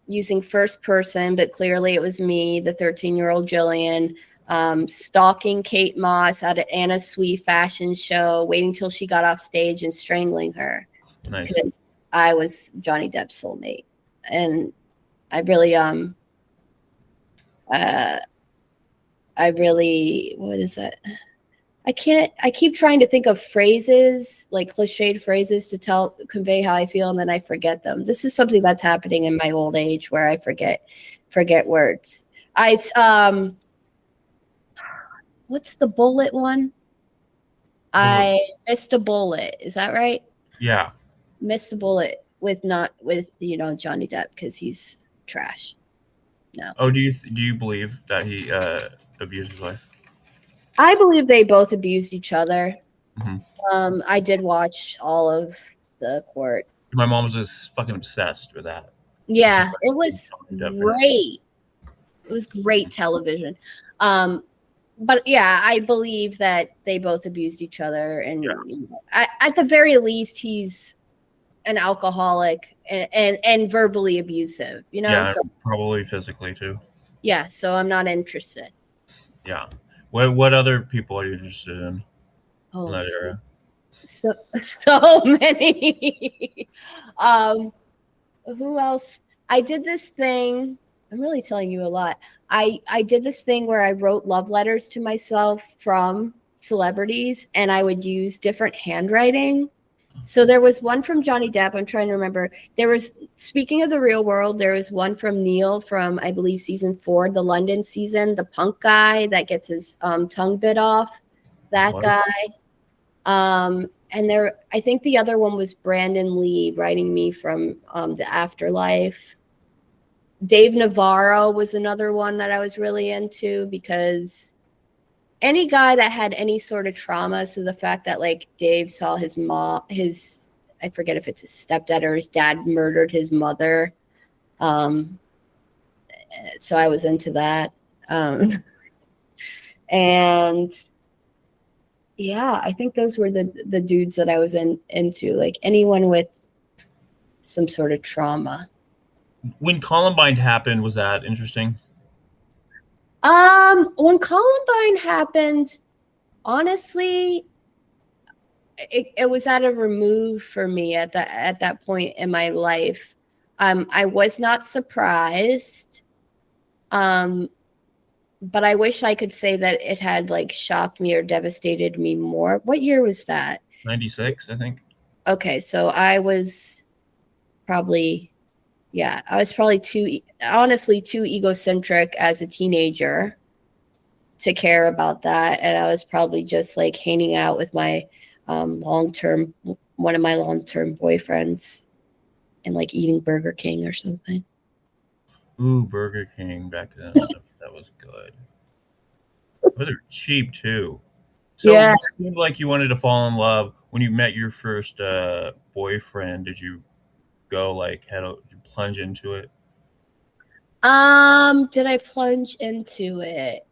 using first person, but clearly it was me, the 13-year-old Jillian, stalking Kate Moss at an Anna Sui fashion show, waiting till she got off stage and strangling her. Nice. Because I was Johnny Depp's soulmate. And I really, what is that? I keep trying to think of phrases, like cliched phrases to convey how I feel, and then I forget them. This is something that's happening in my old age where I forget words. What's the bullet one? I missed a bullet. Is that right? Yeah. Missed a bullet with Johnny Depp because he's trash. No. Oh, do you believe that he abused his wife? I believe they both abused each other. Mm-hmm. I did watch all of the court. My mom was just fucking obsessed with that. Yeah, it was great. It was great television. But yeah, I believe that they both abused each other, and at the very least, he's an alcoholic and verbally abusive. Yeah, so, probably physically too. Yeah, so I'm not interested. Yeah. What other people are you interested in that era? So many. Who else? I did this thing. I'm really telling you a lot. I did this thing where I wrote love letters to myself from celebrities, and I would use different handwriting. So there was one from Johnny Depp. I'm trying to remember. Speaking of the real world, there was one from Neil from, I believe, season 4, the London season, the punk guy that gets his tongue bit off. That guy. And I think the other one was Brandon Lee writing me from the afterlife. Dave Navarro was another one that I was really into, because any guy that had any sort of trauma, so the fact that like Dave saw his mom, I forget if it's his stepdad or his dad murdered his mother. So I was into that. And yeah, I think those were the dudes that I was into, like anyone with some sort of trauma. When Columbine happened, was that interesting? When Columbine happened, honestly, it was at a remove for me at that point in my life. I was not surprised. But I wish I could say that it had like shocked me or devastated me more. What year was that? 96, I think. Okay, so I was probably too egocentric as a teenager to care about that. And I was probably just like hanging out with my one of my long-term boyfriends and like eating Burger King or something. Ooh, Burger King back then. That was good. But they're cheap too. So yeah. It seemed like you wanted to fall in love when you met your first boyfriend. Did you go plunge into it? Did I plunge into it?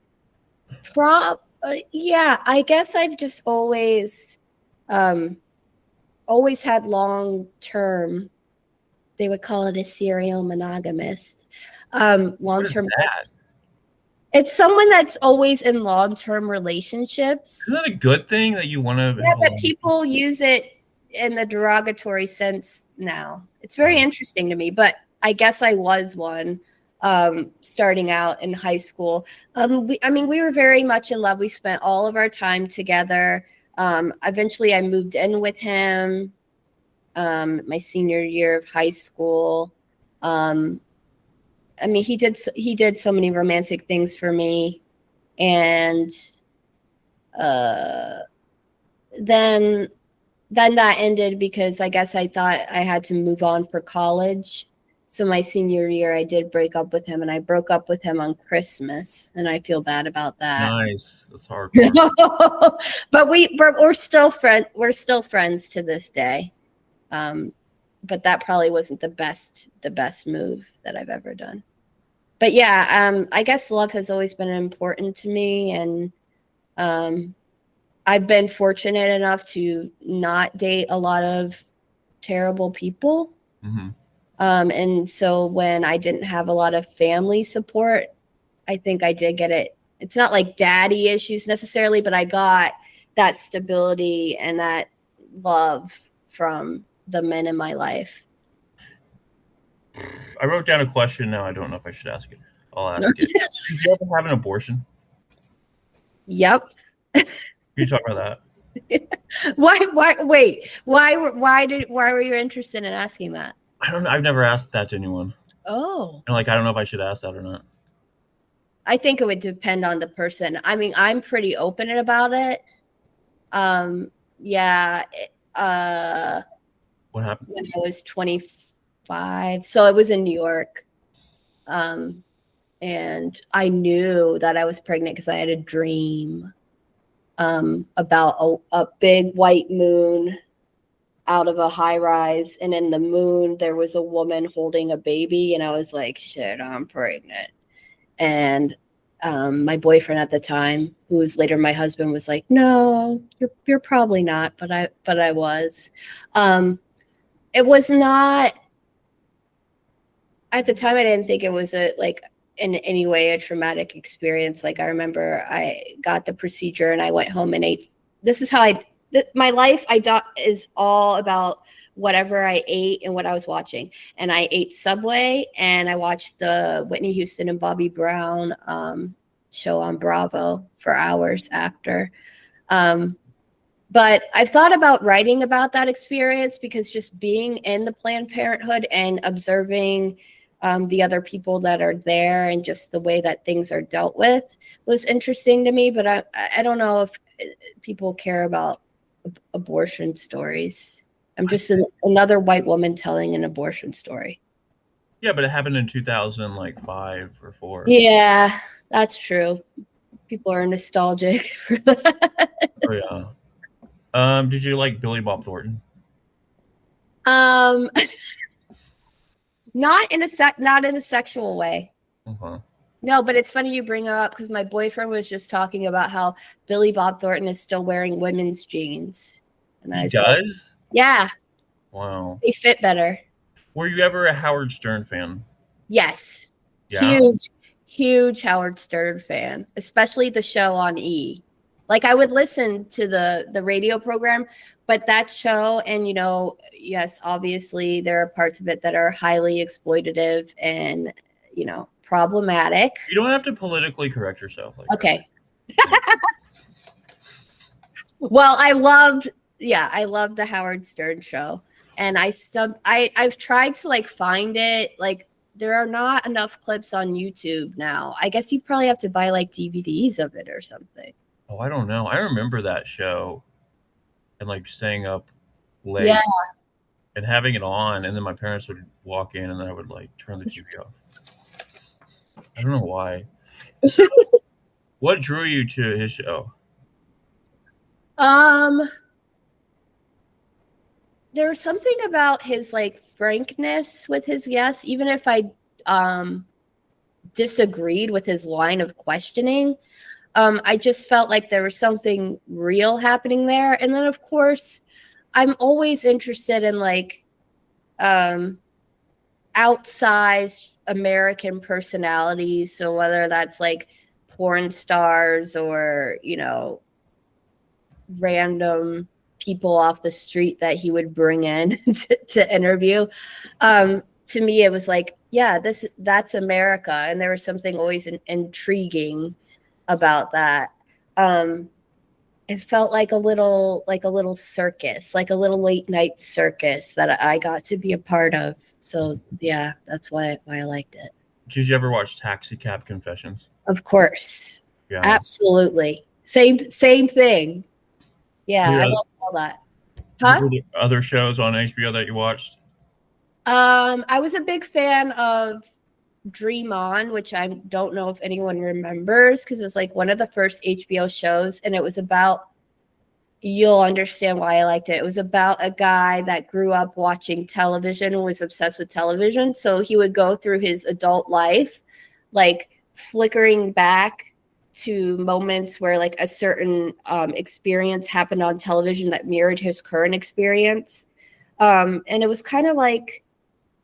Yeah, I guess I've just always had long-term. They would call it a serial monogamist. Long-term. What is that? It's someone that's always in long-term relationships. Isn't that a good thing that you want to? Yeah, but people use it in the derogatory sense now. It's very interesting to me, but I guess I was one starting out in high school. We were very much in love. We spent all of our time together. Eventually, I moved in with him my senior year of high school. He did so many romantic things for me, and then that ended because I guess I thought I had to move on for college. So my senior year, I did break up with him, and I broke up with him on Christmas, and I feel bad about that. Nice, that's hard. But we're still friends to this day. But that probably wasn't the best move that I've ever done. But yeah, I guess love has always been important to me, and I've been fortunate enough to not date a lot of terrible people. Mm-hmm. And so when I didn't have a lot of family support, I think I did get it. It's not like daddy issues necessarily, but I got that stability and that love from the men in my life. I wrote down a question. Now I don't know if I should ask it. I'll ask it. Did you ever have an abortion? Yep. Can you talk about that? Why were you interested in asking that? I don't know. I've never asked that to anyone. Oh. And like, I don't know if I should ask that or not. I think it would depend on the person. I mean, I'm pretty open about it. Yeah. What happened? When I was 25. So it was in New York. And I knew that I was pregnant because I had a dream about a big white moon out of a high rise. And in the moon, there was a woman holding a baby. And I was like, shit, I'm pregnant. And my boyfriend at the time, who was later my husband, was like, no, you're probably not. But I was. It was not, at the time, I didn't think it was in any way a traumatic experience. Like, I remember I got the procedure and I went home and ate. This is how my life is all about whatever I ate and what I was watching. And I ate Subway and I watched the Whitney Houston and Bobby Brown show on Bravo for hours after. But I've thought about writing about that experience because just being in the Planned Parenthood and observing the other people that are there and just the way that things are dealt with was interesting to me. But I don't know if people care about abortion stories. I'm just another white woman telling an abortion story. Yeah, but it happened in 2005 or 4. Yeah, that's true. People are nostalgic for that. Oh yeah. Did you like Billy Bob Thornton? Not in a sexual way. Uh-huh. No, but it's funny you bring it up because my boyfriend was just talking about how Billy Bob Thornton is still wearing women's jeans. And He does? Yeah. Wow. They fit better. Were you ever a Howard Stern fan? Yes. Yeah. Huge Howard Stern fan, especially the show on E! Like, I would listen to the radio program, but that show, and yes, obviously there are parts of it that are highly exploitative and problematic. You don't have to politically correct yourself. Okay. Well, I loved the Howard Stern show, and I've tried to find it. There are not enough clips on YouTube now. I guess you probably have to buy DVDs of it or something. Oh, I don't know. I remember that show and staying up late and having it on, and then my parents would walk in and then I would turn the TV off. I don't know why. So, what drew you to his show? There was something about his frankness with his guests, even if I disagreed with his line of questioning. I just felt like there was something real happening there. And then, of course, I'm always interested in outsized American personalities. So whether that's porn stars or, random people off the street that he would bring in to interview. To me, it was that's America. And there was something always intriguing about that. It felt like a little circus, like a little late night circus that I got to be a part of. So yeah, that's why I liked it. Did you ever watch Taxi Cab Confessions? Of course. Yeah. Absolutely. Same thing. Yeah, I love all that. Huh? Were there other shows on HBO that you watched? I was a big fan of Dream On, which I don't know if anyone remembers because it was one of the first HBO shows, and it was about, you'll understand why I liked it. It was about a guy that grew up watching television and was obsessed with television. So he would go through his adult life, flickering back to moments where a certain experience happened on television that mirrored his current experience. And it was kind of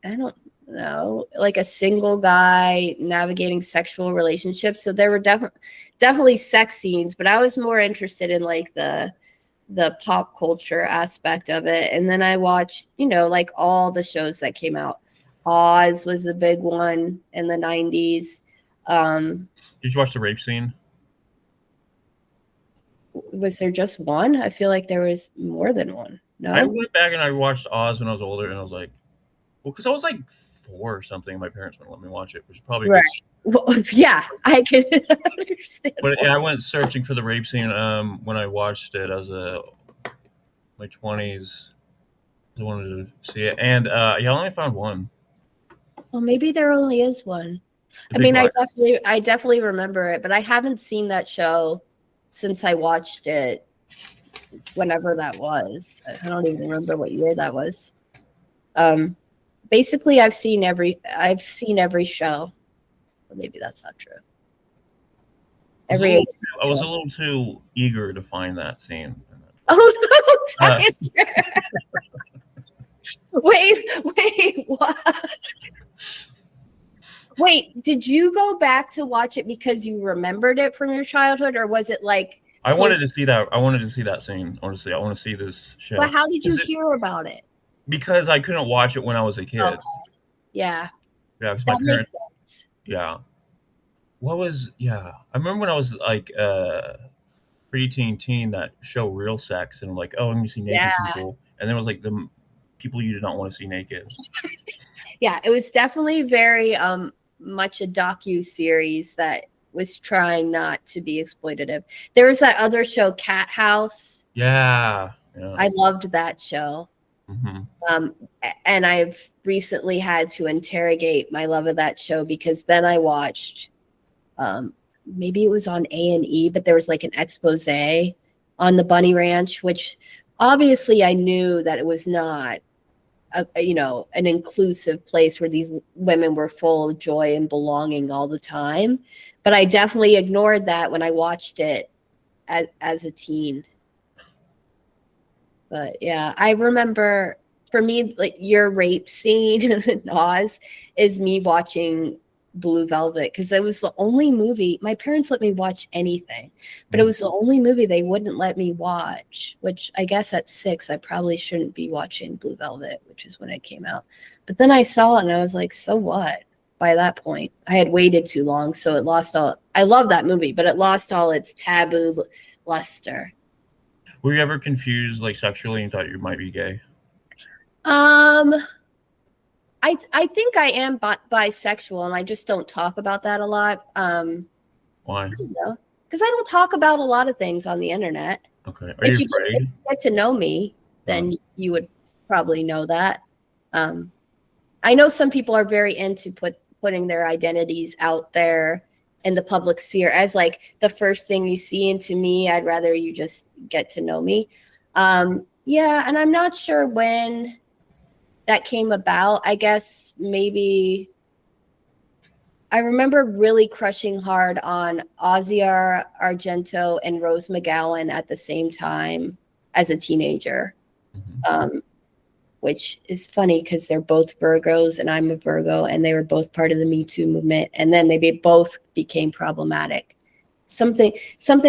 I don't know, like a single guy navigating sexual relationships. So there were definitely sex scenes, but I was more interested in like the pop culture aspect of it. And then I watched, like all the shows that came out. Oz was a big one in the 90s. Did you watch the rape scene? Was there just one? I feel like there was more than one. No? I went back and I watched Oz when I was older, and I was like, well, because I was like 4 or something. My parents wouldn't let me watch it, which is probably right. Well, yeah, I can understand. But yeah, I went searching for the rape scene when I watched it. I was my 20s. I wanted to see it, and yeah, I only found one. Well, maybe there only is one. I mean, I definitely remember it, but I haven't seen that show since I watched it. Whenever that was, I don't even remember what year that was. Basically, I've seen every show. Well, maybe that's not true. I was a little too eager to find that scene. Oh no! Wait, what? Wait, did you go back to watch it because you remembered it from your childhood, or was it like? I wanted to see that. I wanted to see that scene. Honestly, I want to see this show. But how did you hear about it? Because I couldn't watch it when I was a kid. Okay. Yeah. Yeah, because my parents. Makes sense. Yeah. I remember when I was like preteen teen, that show Real Sex, and I'm like, oh, let me see naked people, and then it was like the people you did not want to see naked. Yeah, it was definitely very much a docu-series that was trying not to be exploitative. There was that other show, Cat House. Yeah. I loved that show. Mm-hmm. And I've recently had to interrogate my love of that show because then I watched, maybe it was on A&E, but there was like an expose on the Bunny Ranch, which obviously I knew that it was not an inclusive place where these women were full of joy and belonging all the time. But I definitely ignored that when I watched it as a teen. But yeah, I remember for me, like your rape scene in Oz is me watching Blue Velvet because it was the only movie. My parents let me watch anything, but it was the only movie they wouldn't let me watch, which I guess at 6, I probably shouldn't be watching Blue Velvet, which is when it came out. But then I saw it and I was like, so what? By that point, I had waited too long. So it lost I love that movie, but it lost all its taboo luster. Were you ever confused like sexually and thought you might be gay? I think I am bisexual, and I just don't talk about that a lot. Why? Because I don't talk about a lot of things on the internet. Okay. Are you afraid? If you get to know me, then you would probably know that. I know some people are very into putting their identities out there in the public sphere as like the first thing you see. And to me, I'd rather you just get to know me. Yeah, and I'm not sure when that came about. I guess maybe I remember really crushing hard on Ozzy Argento and Rose McGowan at the same time as a teenager, which is funny because they're both Virgos and I'm a Virgo, and they were both part of the Me Too movement, and then they both became problematic. Something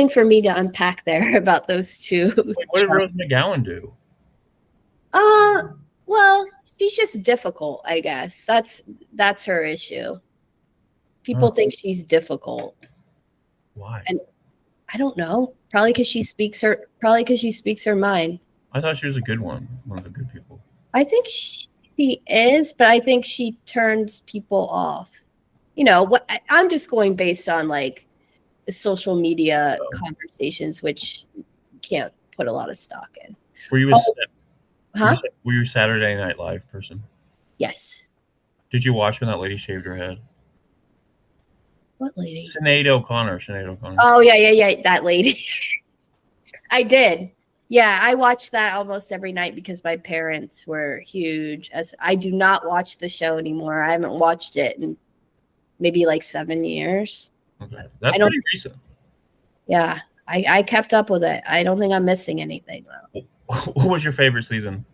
for me to unpack there about those two. Wait, what did Rose McGowan do? Well, she's just difficult, I guess. That's her issue. People think she's difficult. Why? And I don't know. Probably because she speaks her mind. I thought she was a good one of the good people. I think she is, but I think she turns people off. What I'm just going based on like the social media conversations, which you can't put a lot of stock in. Were you were you a Saturday Night Live person? Yes. Did you watch when that lady shaved her head? What lady? Sinead O'Connor. Oh, yeah. That lady. I did. Yeah, I watched that almost every night because my parents were huge. As I do not watch the show anymore. I haven't watched it in maybe like 7 years. Okay. That's pretty recent. Yeah, I kept up with it. I don't think I'm missing anything, though. What was your favorite season?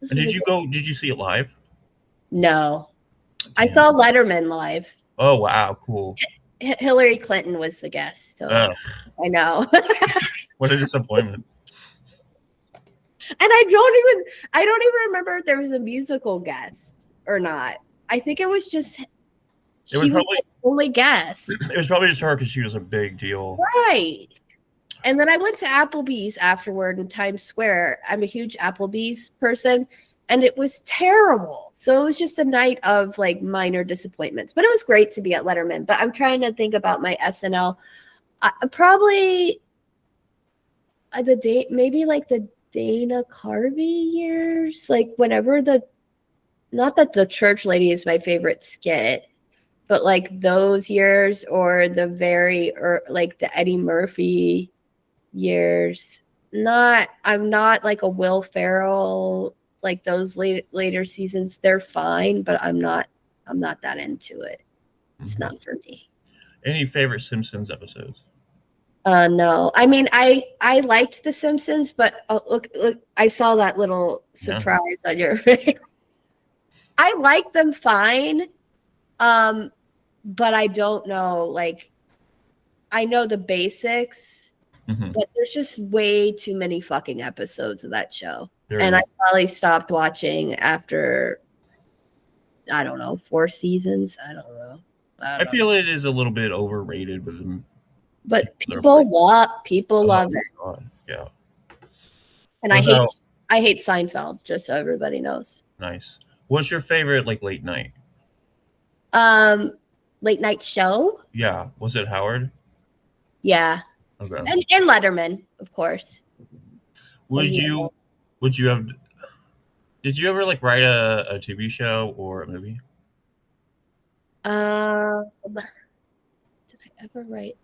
This And is did a you good. go? Did you see it live? No, I Damn. saw Letterman live. Oh wow, cool. Hillary Clinton was the guest, so Ugh, I know. what a disappointment. And I don't even remember if there was a musical guest or not. I think it was just It was she was probably the only guest. it was probably just her because she was a big deal. Right. And then I went to Applebee's afterward in Times Square. I'm a huge Applebee's person, and it was terrible. So it was just a night of like minor disappointments. But it was great to be at Letterman. But I'm trying to think about my SNL. Probably the date, maybe like the Dana Carvey years, like whenever the not that the church lady is my favorite skit, but like those years or the like the Eddie Murphy years. I'm not like a Will Ferrell, like those later seasons. They're fine, but I'm not that into it. It's not for me. Any favorite Simpsons episodes? No. I mean, I liked The Simpsons, but look, I saw that little Yeah. surprise on your face. I like them fine. But I don't know, like I know the basics, but there's just way too many fucking episodes of that show. And I probably stopped watching after, I don't know, 4 seasons. I don't know. I feel it is a little bit overrated, but people love it. God. Yeah. And I hate Seinfeld, just so everybody knows. Nice. What's your favorite like late night? Late night show? Yeah. Was it Howard? Yeah. Okay. And Letterman, of course. Did you ever like write a TV show or a movie? Did I ever write?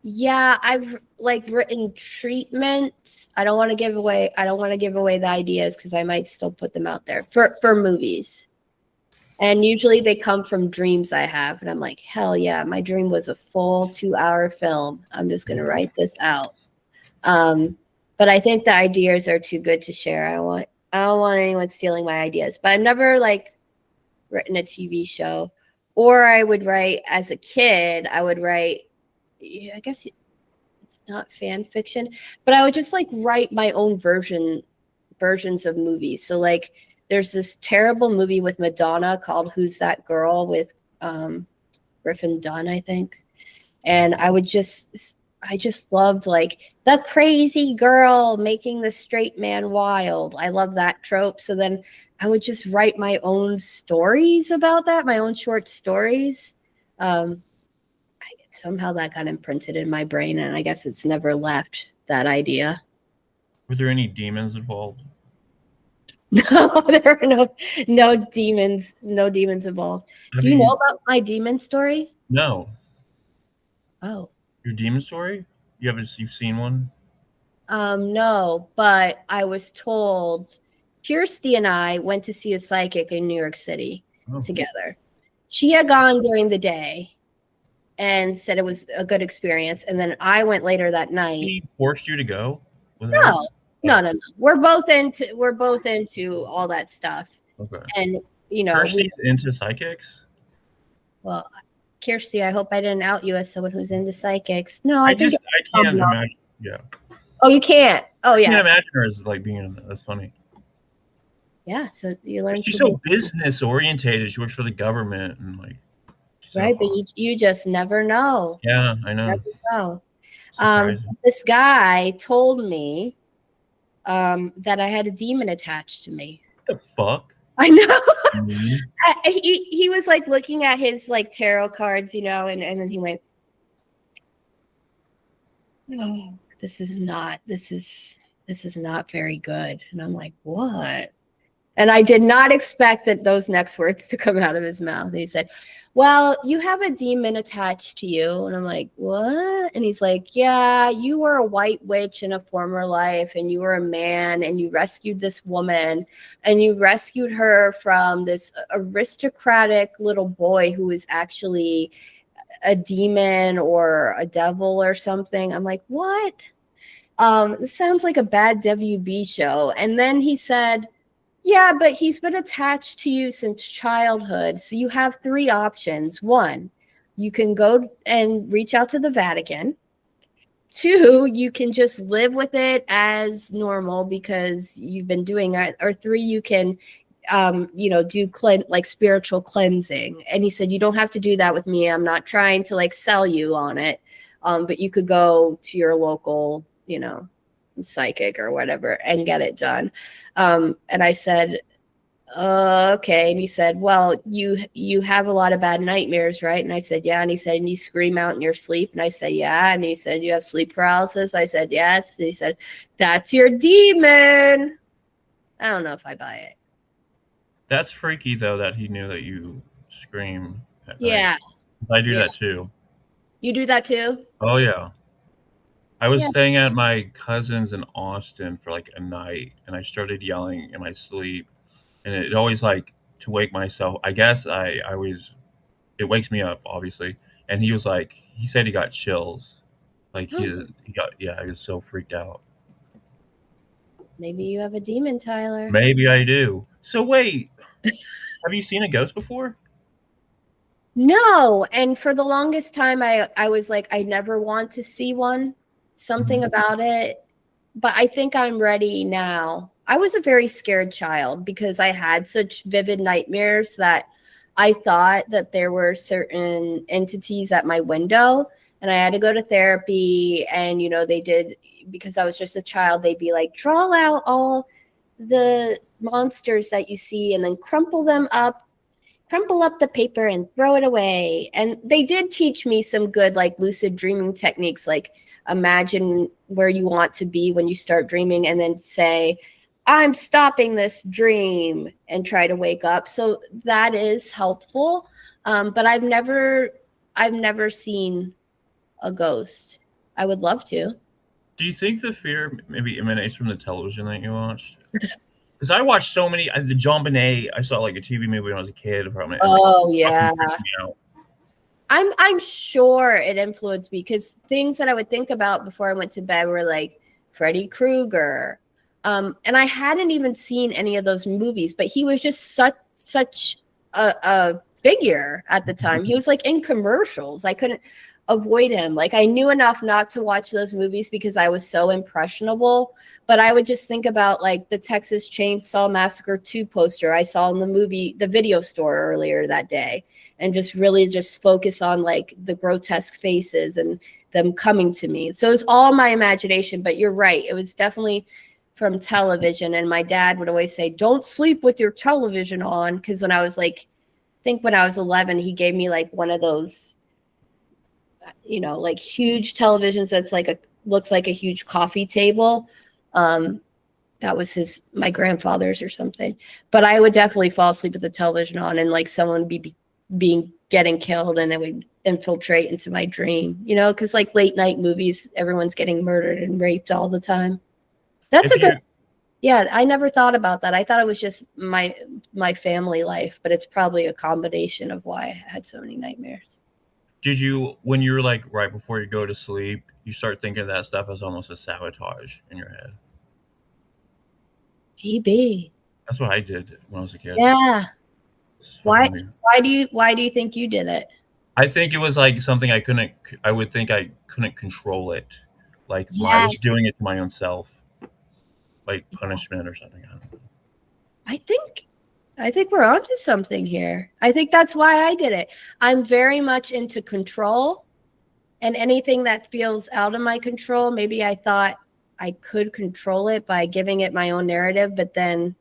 Yeah, I've like written treatments. I don't want to give away the ideas because I might still put them out there for movies. And usually they come from dreams I have. And I'm like, hell yeah, my dream was a full 2-hour film. I'm just going to write this out. But I think the ideas are too good to share. I don't want anyone stealing my ideas. But I've never like written a TV show. Or I would write, as a kid, I guess it's not fan fiction, but I would just like write my own versions of movies. So like there's this terrible movie with Madonna called Who's That Girl with Griffin Dunn, I think. And I just loved like the crazy girl making the straight man wild. I love that trope. So then I would just write my own stories about that, my own short stories. Somehow that got imprinted in my brain, and I guess it's never left, that idea. Were there any demons involved? No, there are no demons involved. Do you know about my demon story? No. Oh. Your demon story? You've seen one? No, but I was told Kirsty and I went to see a psychic in New York City together. She had gone during the day and said it was a good experience. And then I went later that night. He forced you to go? No. We're both into all that stuff. Okay. And you know, Kirsty's into psychics? Well, Kirsty, I hope I didn't out you as someone who's into psychics. No, I can't imagine. Yeah. Oh, you can't. Oh, yeah. I can't imagine her as like being in that. That's funny. Yeah, so you learn. She's so business orientated. She works for the government and like. Right, but you just never know. Yeah, I know. Never know. This guy told me that I had a demon attached to me. What the fuck? I know. Mm-hmm. He was like looking at his like tarot cards, you know, and then he went, "Oh, this is not very good." And I'm like, "What?" And I did not expect that those next words to come out of his mouth. He said, "Well, you have a demon attached to you." And I'm like, "What?" And he's like, "Yeah, you were a white witch in a former life, and you were a man, and you rescued this woman, and you rescued her from this aristocratic little boy who was actually a demon or a devil or something." I'm like, "What?" This sounds like a bad WB show. And then he said, Yeah, but he's been attached to you since childhood. So you have three options. One, you can go and reach out to the Vatican. Two, you can just live with it as normal because you've been doing it. Or three, you can do like spiritual cleansing. And he said, you don't have to do that with me. I'm not trying to like sell you on it. But you could go to your local, psychic or whatever and get it done. And I said, okay. And he said, well, you have a lot of bad nightmares, right? And I said, yeah. And he said, and you scream out in your sleep? And I said, yeah. And he said, you have sleep paralysis? I said, yes. And he said, that's your demon. I don't know if I buy it. That's freaky though that he knew that you scream at Yeah. night. I do that too. You do that too? Oh yeah. I was Yeah. staying at my cousin's in Austin for like a night, and I started yelling in my sleep, and it always like to wake myself. I guess I always it wakes me up obviously, and he was like he said he got chills, like he got yeah. I was so freaked out. Maybe you have a demon, Tyler. Maybe I do. So wait, have you seen a ghost before? No. And for the longest time, I was like, I never want to see one. Something about it. But I think I'm ready now. I was a very scared child because I had such vivid nightmares that I thought that there were certain entities at my window, and I had to go to therapy. And, they did, because I was just a child, they'd be like, draw out all the monsters that you see and then crumple up the paper and throw it away. And they did teach me some good like lucid dreaming techniques, like imagine where you want to be when you start dreaming and then say, I'm stopping this dream, and try to wake up. So that is helpful. But I've never seen a ghost. I would love to. Do you think the fear maybe emanates from the television that you watched? Because I watched so many. The John Bonet. I saw like a TV movie when I was a kid from it. And, Oh like, yeah. fucking freaked me out. I'm sure it influenced me because things that I would think about before I went to bed were like Freddy Krueger. And I hadn't even seen any of those movies, but he was just such a figure at the time. He was like in commercials. I couldn't avoid him. Like I knew enough not to watch those movies because I was so impressionable. But I would just think about like the Texas Chainsaw Massacre 2 poster I saw in the video store earlier that day, and just really just focus on like the grotesque faces and them coming to me. So it was all my imagination, but you're right. It was definitely from television. And my dad would always say, don't sleep with your television on. Because when I was like, I think when I was 11, he gave me like one of those, like huge televisions that's like looks like a huge coffee table. That was my grandfather's or something. But I would definitely fall asleep with the television on, and like someone would be getting killed, and it would infiltrate into my dream, because like late night movies, everyone's getting murdered and raped all the time. That's yeah, I never thought about that. I thought it was just my family life, but it's probably a combination of why I had so many nightmares. Did you, when you're like right before you go to sleep, you start thinking of that stuff as almost a sabotage in your head? Maybe. That's what I did when I was a kid. Yeah. Why do you think you did it? I think it was like something I would think I couldn't control it. Like I was doing it to my own self, like punishment or something. I don't know. I think we're onto something here. I think that's why I did it. I'm very much into control, and anything that feels out of my control, maybe I thought I could control it by giving it my own narrative, but then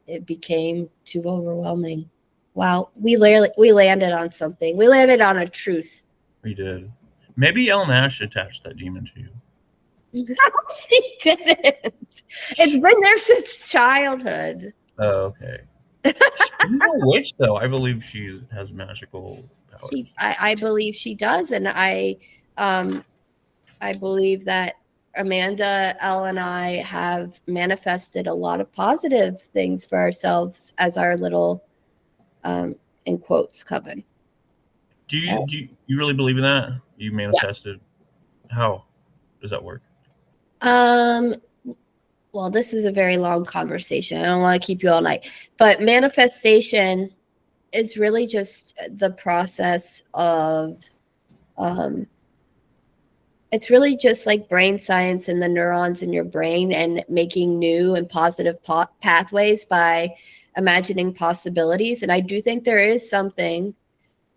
it became too overwhelming. Wow, we landed on something. We landed on a truth. We did. Maybe Ellen Ash attached that demon to you. She didn't. It's been there since childhood. Oh, okay. She's a witch, though. I believe she has magical powers. I believe she does, and I believe that Amanda, Elle, and I have manifested a lot of positive things for ourselves as our little, in quotes, coven. Do you really believe in that? You manifested? Yeah. How does that work? well, this is a very long conversation. I don't want to keep you all night. But manifestation is really just the process of it's really just like brain science and the neurons in your brain and making new and positive pathways by imagining possibilities. And I do think there is something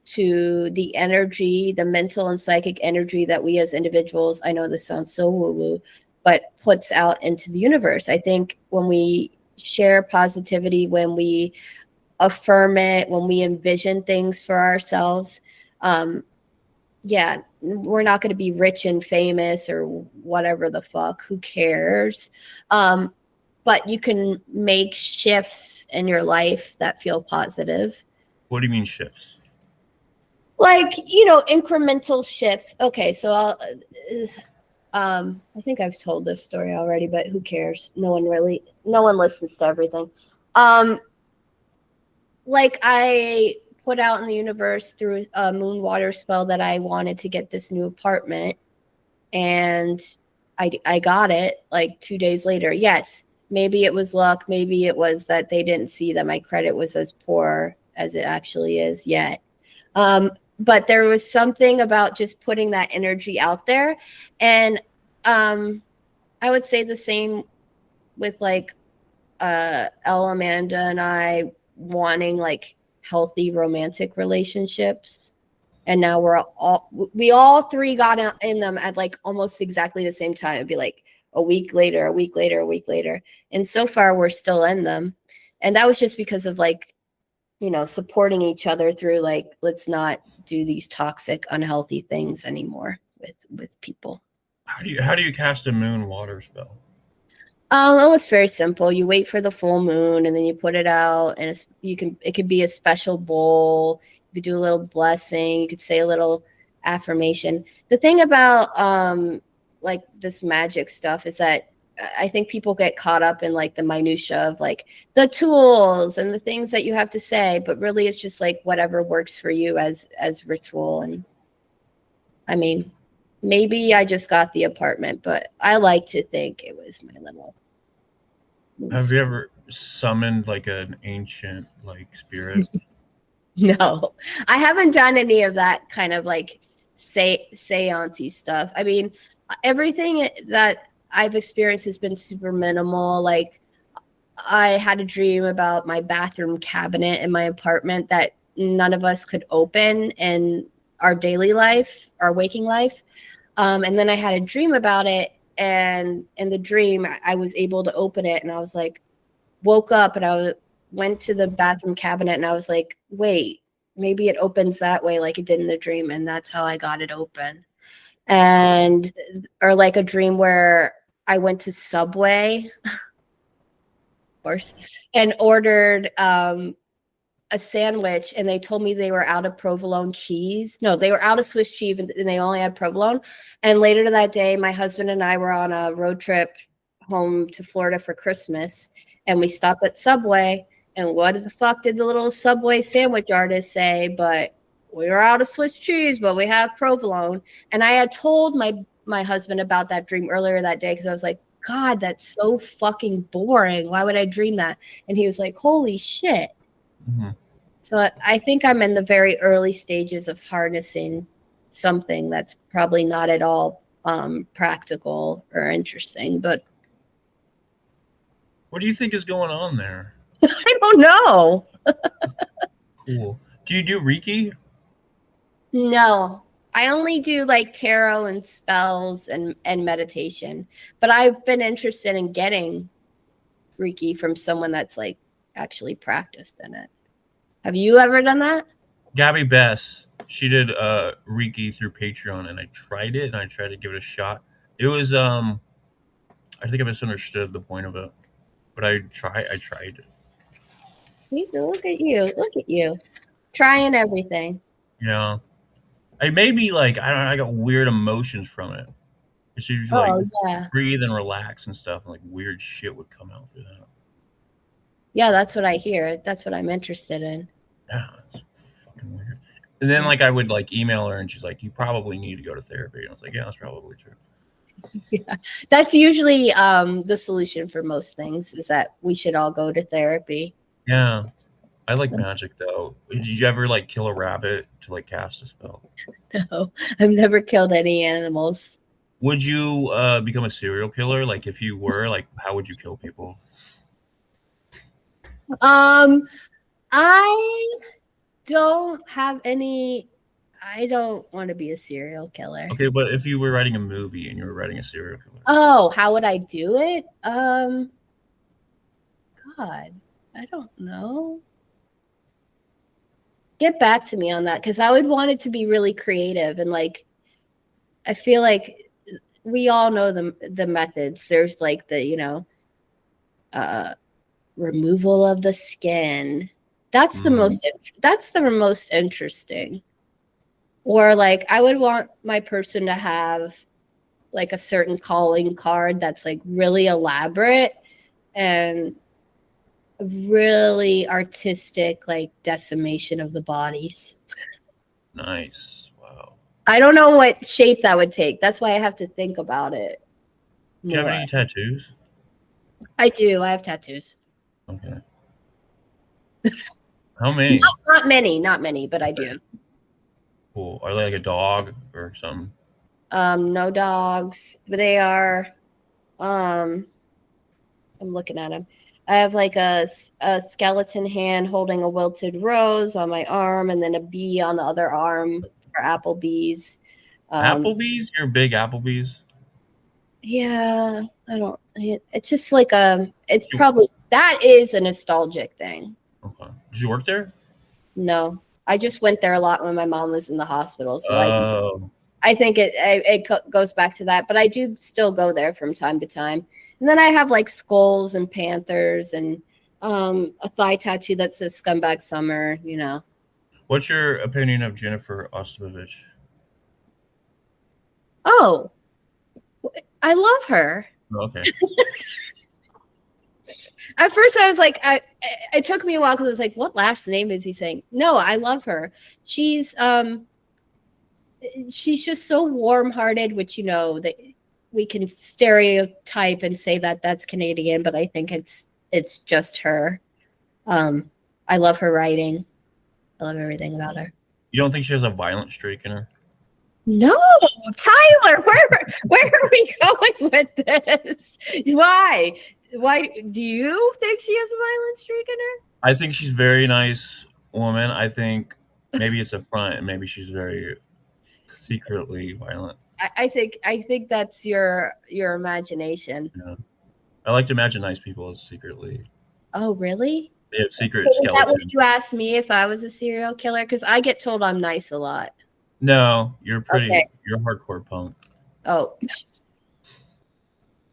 to the energy, the mental and psychic energy that we as individuals, I know this sounds so woo-woo, but puts out into the universe. I think when we share positivity, when we affirm it, when we envision things for ourselves, yeah, we're not going to be rich and famous or whatever the fuck. Who cares? But you can make shifts in your life that feel positive. What do you mean shifts? Like, incremental shifts. Okay, so I think I've told this story already, but who cares? No one listens to everything. Like I put out in the universe through a moon water spell that I wanted to get this new apartment, and I got it like 2 days later. Yes, maybe it was luck. Maybe it was that they didn't see that my credit was as poor as it actually is yet. But there was something about just putting that energy out there. And I would say the same with like Amanda and I wanting like healthy romantic relationships. And now we all three got in them at like almost exactly the same time. It'd be like a week later, a week later, a week later. And so far we're still in them. And that was just because of like, supporting each other through like, let's not do these toxic, unhealthy things anymore with people. How do you cast a moon water spell? It was very simple. You wait for the full moon and then you put it out, and it could be a special bowl. You could do a little blessing. You could say a little affirmation. The thing about like this magic stuff is that I think people get caught up in like the minutia of like the tools and the things that you have to say, but really it's just like whatever works for you as ritual. And I mean, maybe I just got the apartment, but I like to think it was my little. Have you ever summoned like an ancient like spirit? No, I haven't done any of that kind of like seance-y stuff. I mean, everything that I've experienced has been super minimal. Like I had a dream about my bathroom cabinet in my apartment that none of us could open in our daily life, our waking life. And then I had a dream about it. And in the dream, I was able to open it. And I was like, woke up and went to the bathroom cabinet and I was like, wait, maybe it opens that way like it did in the dream. And that's how I got it open. And or like a dream where I went to Subway, of course, and ordered a sandwich, and they told me they were out of provolone cheese. No, they were out of Swiss cheese, and they only had provolone. And later that day, my husband and I were on a road trip home to Florida for Christmas, and we stopped at Subway. And what the fuck did the little Subway sandwich artist say? But we were out of Swiss cheese, but we have provolone. And I had told my husband about that dream earlier that day because I was like, God, that's so fucking boring. Why would I dream that? And he was like, holy shit. Mm-hmm. So I think I'm in the very early stages of harnessing something that's probably not at all practical or interesting. But what do you think is going on there? I don't know. Cool. Do you do Reiki? No, I only do like tarot and spells and meditation. But I've been interested in getting Reiki from someone that's like actually practiced in it. Have you ever done that? Gabby Bess, she did Reiki through Patreon, and I tried it, and I tried to give it a shot. It was I think I misunderstood the point of it, but I tried. Look at you, trying everything. Yeah, it made me like I got weird emotions from it. It's usually breathe and relax and stuff, and like weird shit would come out through that. Yeah, that's what I hear. That's what I'm interested in. Yeah, it's fucking weird. And then like I would like email her, and she's like, "You probably need to go to therapy." And I was like, "Yeah, that's probably true." Yeah. That's usually the solution for most things is that we should all go to therapy. Yeah. I like magic though. Did you ever like kill a rabbit to like cast a spell? No, I've never killed any animals. Would you become a serial killer? Like if you were, like how would you kill people? Um, I don't have any. I don't want to be a serial killer. Okay, but if you were writing a movie and you were writing a serial killer. Oh, how would I do it? God, I don't know. Get back to me on that because I would want it to be really creative and like I feel like we all know the methods. There's like the, uh removal of the skin. That's the most interesting. Or like I would want my person to have like a certain calling card that's like really elaborate and really artistic like decimation of the bodies. Nice. Wow. I don't know what shape that would take. That's why I have to think about it Do you have more. any tattoos? I do. I have tattoos. Okay. How many? Not many, but I do. Cool. Are they like a dog or something? No dogs, but they are. I'm looking at them. I have like a skeleton hand holding a wilted rose on my arm, and then a bee on the other arm for Applebee's. Applebee's? You're a big Applebee's? Yeah, I don't. It's just like it's probably that is a nostalgic thing. Okay. Did you work there? No, I just went there a lot when my mom was in the hospital, so Oh. I think it goes back to that. But I do still go there from time to time, and then I have like skulls and panthers and a thigh tattoo that says "Scumbag Summer." What's your opinion of Jennifer Ostovich? Oh, I love her. Okay. At first, I was like, it took me a while because I was like, what last name is he saying? No, I love her. She's just so warm-hearted, which that we can stereotype and say that that's Canadian, but I think it's just her. I love her writing. I love everything about her. You don't think she has a violent streak in her? No, Tyler, where are we going with this? Why? Why do you think she has a violent streak in her? I think she's a very nice woman. I think maybe it's a front and maybe she's very secretly violent. I think that's your imagination. Yeah. I like to imagine nice people as secretly. Oh, really? They have secret So is that skeletons. what you asked me if I was a serial killer? Because I get told I'm nice a lot. No, you're pretty. Okay. You're a hardcore punk. Oh,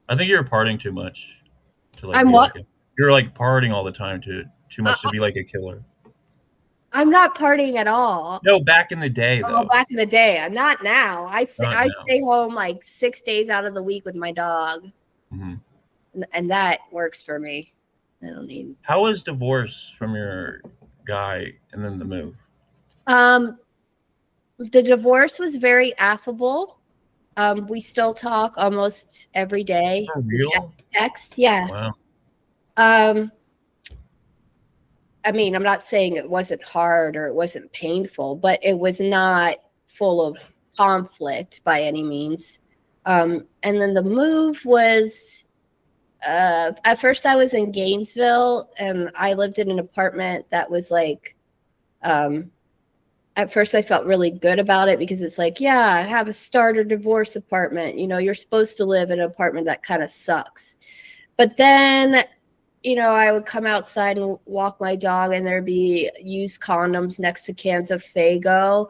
I think you're partying too much. I'm what? You're like partying all the time too much to be like a killer. I'm not partying at all. No, back in the day though. Oh, back in the day. I'm not now. I stay home like 6 days out of the week with my dog, and that works for me. I don't need. How was divorce from your guy and then the move? The divorce was very affable. We still talk almost every day. For real? Text, yeah. Wow. I mean, I'm not saying it wasn't hard or it wasn't painful, but it was not full of conflict by any means. And then the move was, at first I was in Gainesville and I lived in an apartment that was like, at first I felt really good about it because it's like, yeah, I have a starter divorce apartment. You're supposed to live in an apartment that kind of sucks. But then, I would come outside and walk my dog and there'd be used condoms next to cans of Faygo.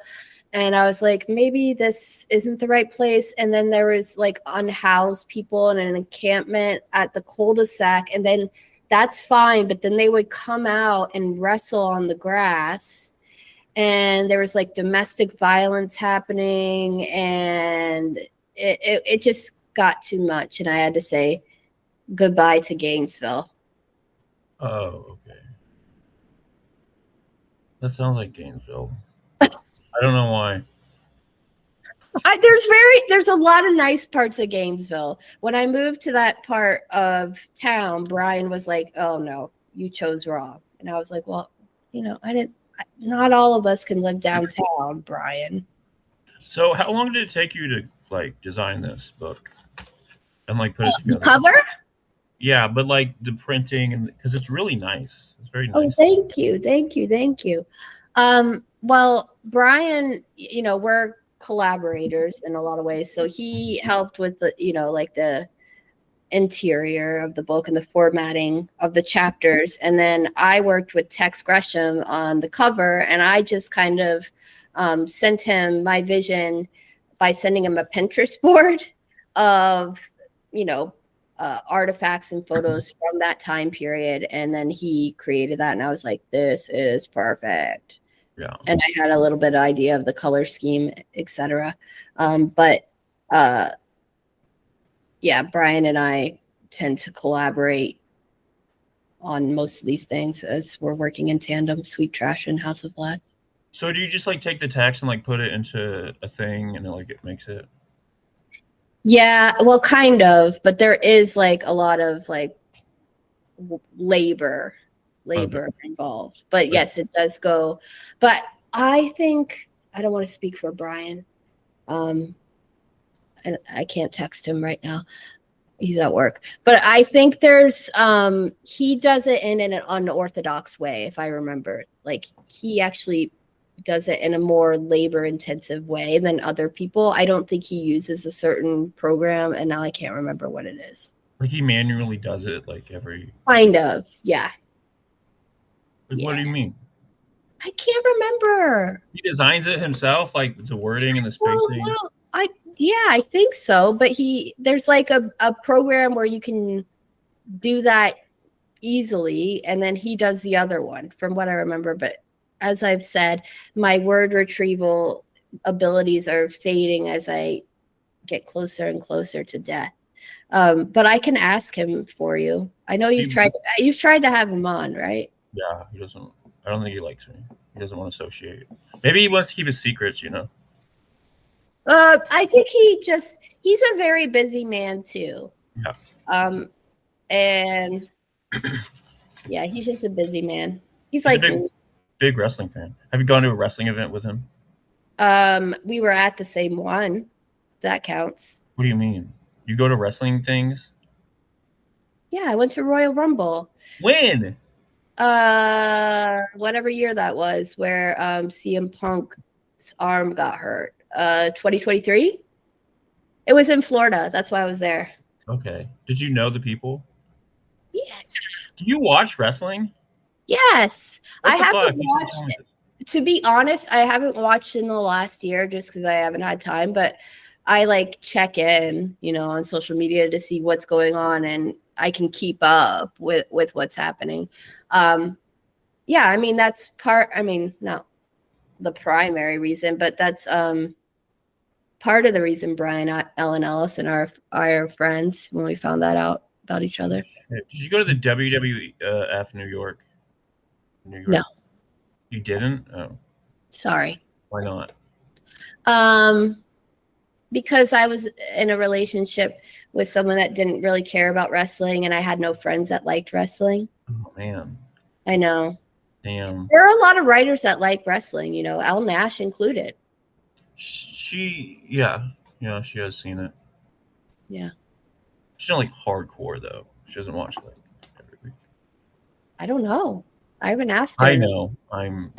And I was like, maybe this isn't the right place. And then there was like unhoused people in an encampment at the cul-de-sac. And then that's fine. But then they would come out and wrestle on the grass. And there was like domestic violence happening. And it just got too much. And I had to say goodbye to Gainesville. Oh, okay. That sounds like Gainesville. I don't know why. There's a lot of nice parts of Gainesville. When I moved to that part of town, Brian was like, "Oh no, you chose wrong," and I was like, "Well, not all of us can live downtown, Brian." So how long did it take you to like design this book and like put it The together? cover? Yeah, but like the printing and because it's really nice. It's very Oh, nice. thank you. Well, Brian, we're collaborators in a lot of ways. So he helped with like the interior of the book and the formatting of the chapters. And then I worked with Tex Gresham on the cover, and I just kind of sent him my vision by sending him a Pinterest board of, artifacts and photos from that time period. And then he created that. And I was like, this is perfect. Yeah. And I had a little bit of idea of the color scheme, etc. But yeah, Brian and I tend to collaborate on most of these things as we're working in tandem, Sweet Trash and House of Vlad. So do you just like take the text and like put it into a thing and it makes it? Yeah, well, kind of, but there is like a lot of like labor involved. But yes, it does go. But I think I don't want to speak for Brian. And I can't text him right now. He's at work. But I think there's he does it in an unorthodox way, if I remember. Like he actually does it in a more labor intensive way than other people. I don't think he uses a certain program, and now I can't remember what it is. Like he manually does it like every kind of, yeah. Like, what do you mean? I can't remember. He designs it himself, like the wording and the spacing. Well, I think so. But there's like a program where you can do that easily, and then he does the other one, from what I remember. But as I've said, my word retrieval abilities are fading as I get closer and closer to death. But I can ask him for you. I know you've tried to have him on, right? Yeah, he doesn't. I don't think he likes me. He doesn't want to associate. Maybe he wants to keep his secrets, I think he's a very busy man too. Yeah. And yeah, he's just a busy man. He's like a big wrestling fan. Have you gone to a wrestling event with him? We were at the same one. That counts. What do you mean? You go to wrestling things? Yeah, I went to Royal Rumble. When? Whatever year that was, where CM Punk's arm got hurt. 2023. It was in Florida. That's why I was there. Okay. Did you know the people? Yeah. Do you watch wrestling? Yes. I haven't watched it. To be honest, I haven't watched in the last year just because I haven't had time, but I like check in, on social media to see what's going on, and I can keep up with what's happening. Yeah, I mean, that's not the primary reason, but that's part of the reason Brian, Ellen Ellis, and our friends when we found that out about each other. Did you go to the WWF New York? No. You didn't? Oh. Sorry. Why not? Because I was in a relationship with someone that didn't really care about wrestling, and I had no friends that liked wrestling. Oh, man. I know. Damn. There are a lot of writers that like wrestling, Elle Nash included. She has seen it. Yeah. She's not like hardcore though. She doesn't watch like every week. I don't know. I haven't asked her. I know. I'm.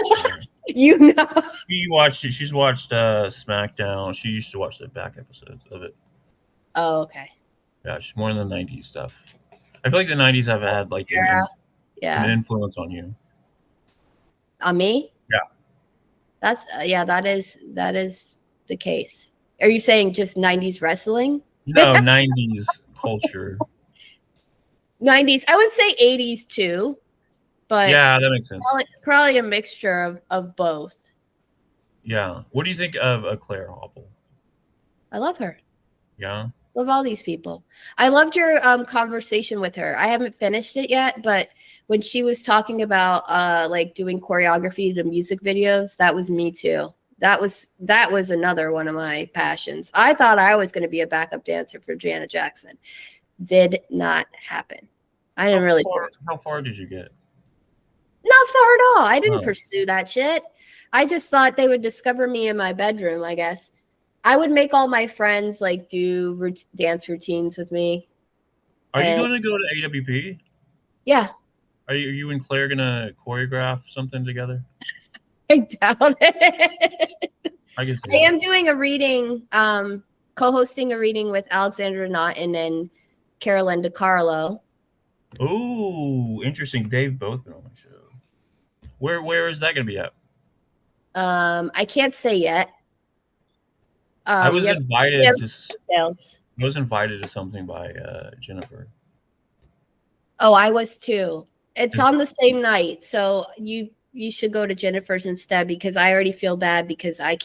You know. She's watched SmackDown. She used to watch the back episodes of it. Oh, okay. Yeah, she's more in the '90s stuff. I feel like the '90s have had like an influence on you. On me? Yeah. That is the case. Are you saying just 90s wrestling? No, 90s culture. 90s. I would say 80s too. But yeah, that makes sense. Probably a mixture of both. Yeah. What do you think of Claire Hopple? I love her. Yeah. Love all these people. I loved your conversation with her. I haven't finished it yet, but when she was talking about like doing choreography to music videos, that was me too. That was another one of my passions. I thought I was going to be a backup dancer for Janet Jackson. Did not happen. I didn't really. How far did you get? Not far at all. I didn't pursue that shit. I just thought they would discover me in my bedroom, I guess. I would make all my friends like do dance routines with me. Are you going to go to AWP? Yeah. Are you and Claire going to choreograph something together? I doubt it. I am doing a reading, co-hosting a reading with Alexandra Naughton and Carolyn DiCarlo. Ooh, interesting. They've both been on my show. Where is that going to be at? I can't say yet. I was invited to something by Jennifer. Oh, I was too. It's on the same night, so you should go to Jennifer's instead because I already feel bad because I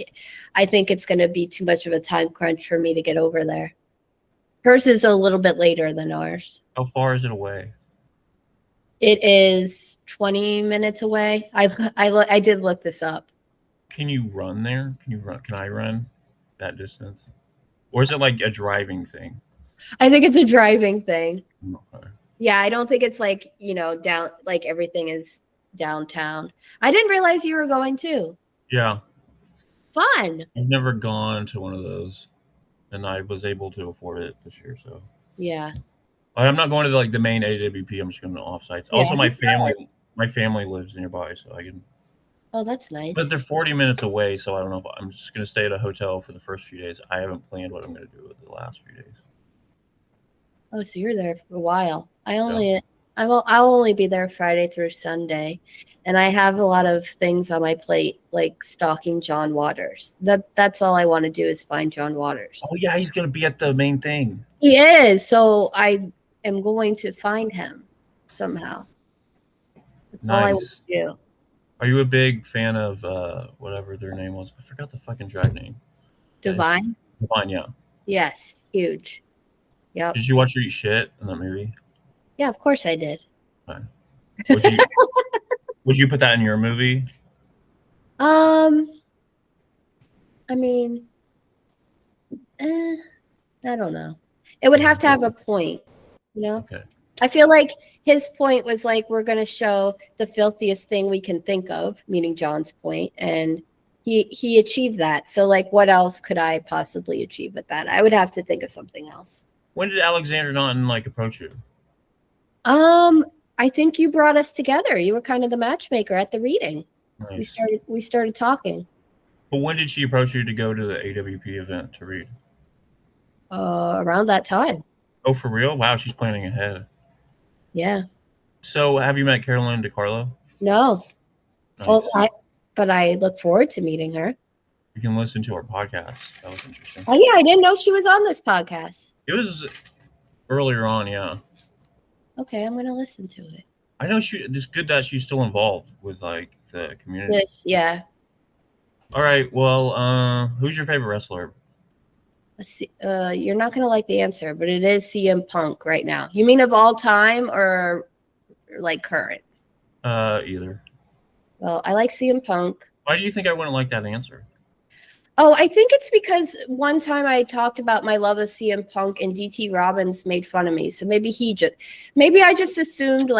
think it's going to be too much of a time crunch for me to get over there. Hers is a little bit later than ours. How far is it away? It is 20 minutes away. I did look this up. Can you run there? Can I run that distance? Or is it like a driving thing? I think it's a driving thing. Okay. Yeah, I don't think it's like, down, like everything is downtown. I didn't realize you were going too. Yeah. Fun. I've never gone to one of those, and I was able to afford it this year, so. Yeah. I'm not going to the main AWP. I'm just going to offsites. Yeah, also, my family lives nearby, so I can. Oh, that's nice. But they're 40 minutes away, so I don't know if I'm just going to stay at a hotel for the first few days. I haven't planned what I'm going to do with the last few days. Oh, so you're there for a while. I'll only be there Friday through Sunday, and I have a lot of things on my plate, like stalking John Waters. That's all I want to do is find John Waters. Oh yeah, he's going to be at the main thing. He is, so I am going to find him somehow. That's all I want to do. Are you a big fan of whatever their name was? I forgot the fucking drag name. Divine? Divine, yeah. Yes, huge. Yep. Did you watch her eat shit in that movie? Yeah, of course I did. Okay. Would you put that in your movie? I mean, I don't know. It would have to have a point, Okay. I feel like his point was like, we're going to show the filthiest thing we can think of, meaning John's point, and he achieved that. So, like, what else could I possibly achieve with that? I would have to think of something else. When did Alexandra Naughton approach you? I think you brought us together. You were kind of the matchmaker at the reading. Nice. We started talking. But when did she approach you to go to the AWP event to read? Around that time. Oh, for real? Wow, she's planning ahead. Yeah. So, have you met Carolyn DiCarlo? No. Nice. Well, I look forward to meeting her. You can listen to her podcast. That was interesting. Oh yeah, I didn't know she was on this podcast. It was earlier on, yeah. Okay, I'm gonna listen to it. I know it's good that she's still involved with the community. Yes, yeah. All right. Well, who's your favorite wrestler? You're not gonna like the answer, but it is CM Punk right now. You mean of all time or like current? Either. Well, I like CM Punk. Why do you think I wouldn't like that answer? Oh, I think it's because one time I talked about my love of CM Punk and DT Robbins made fun of me. So maybe I just assumed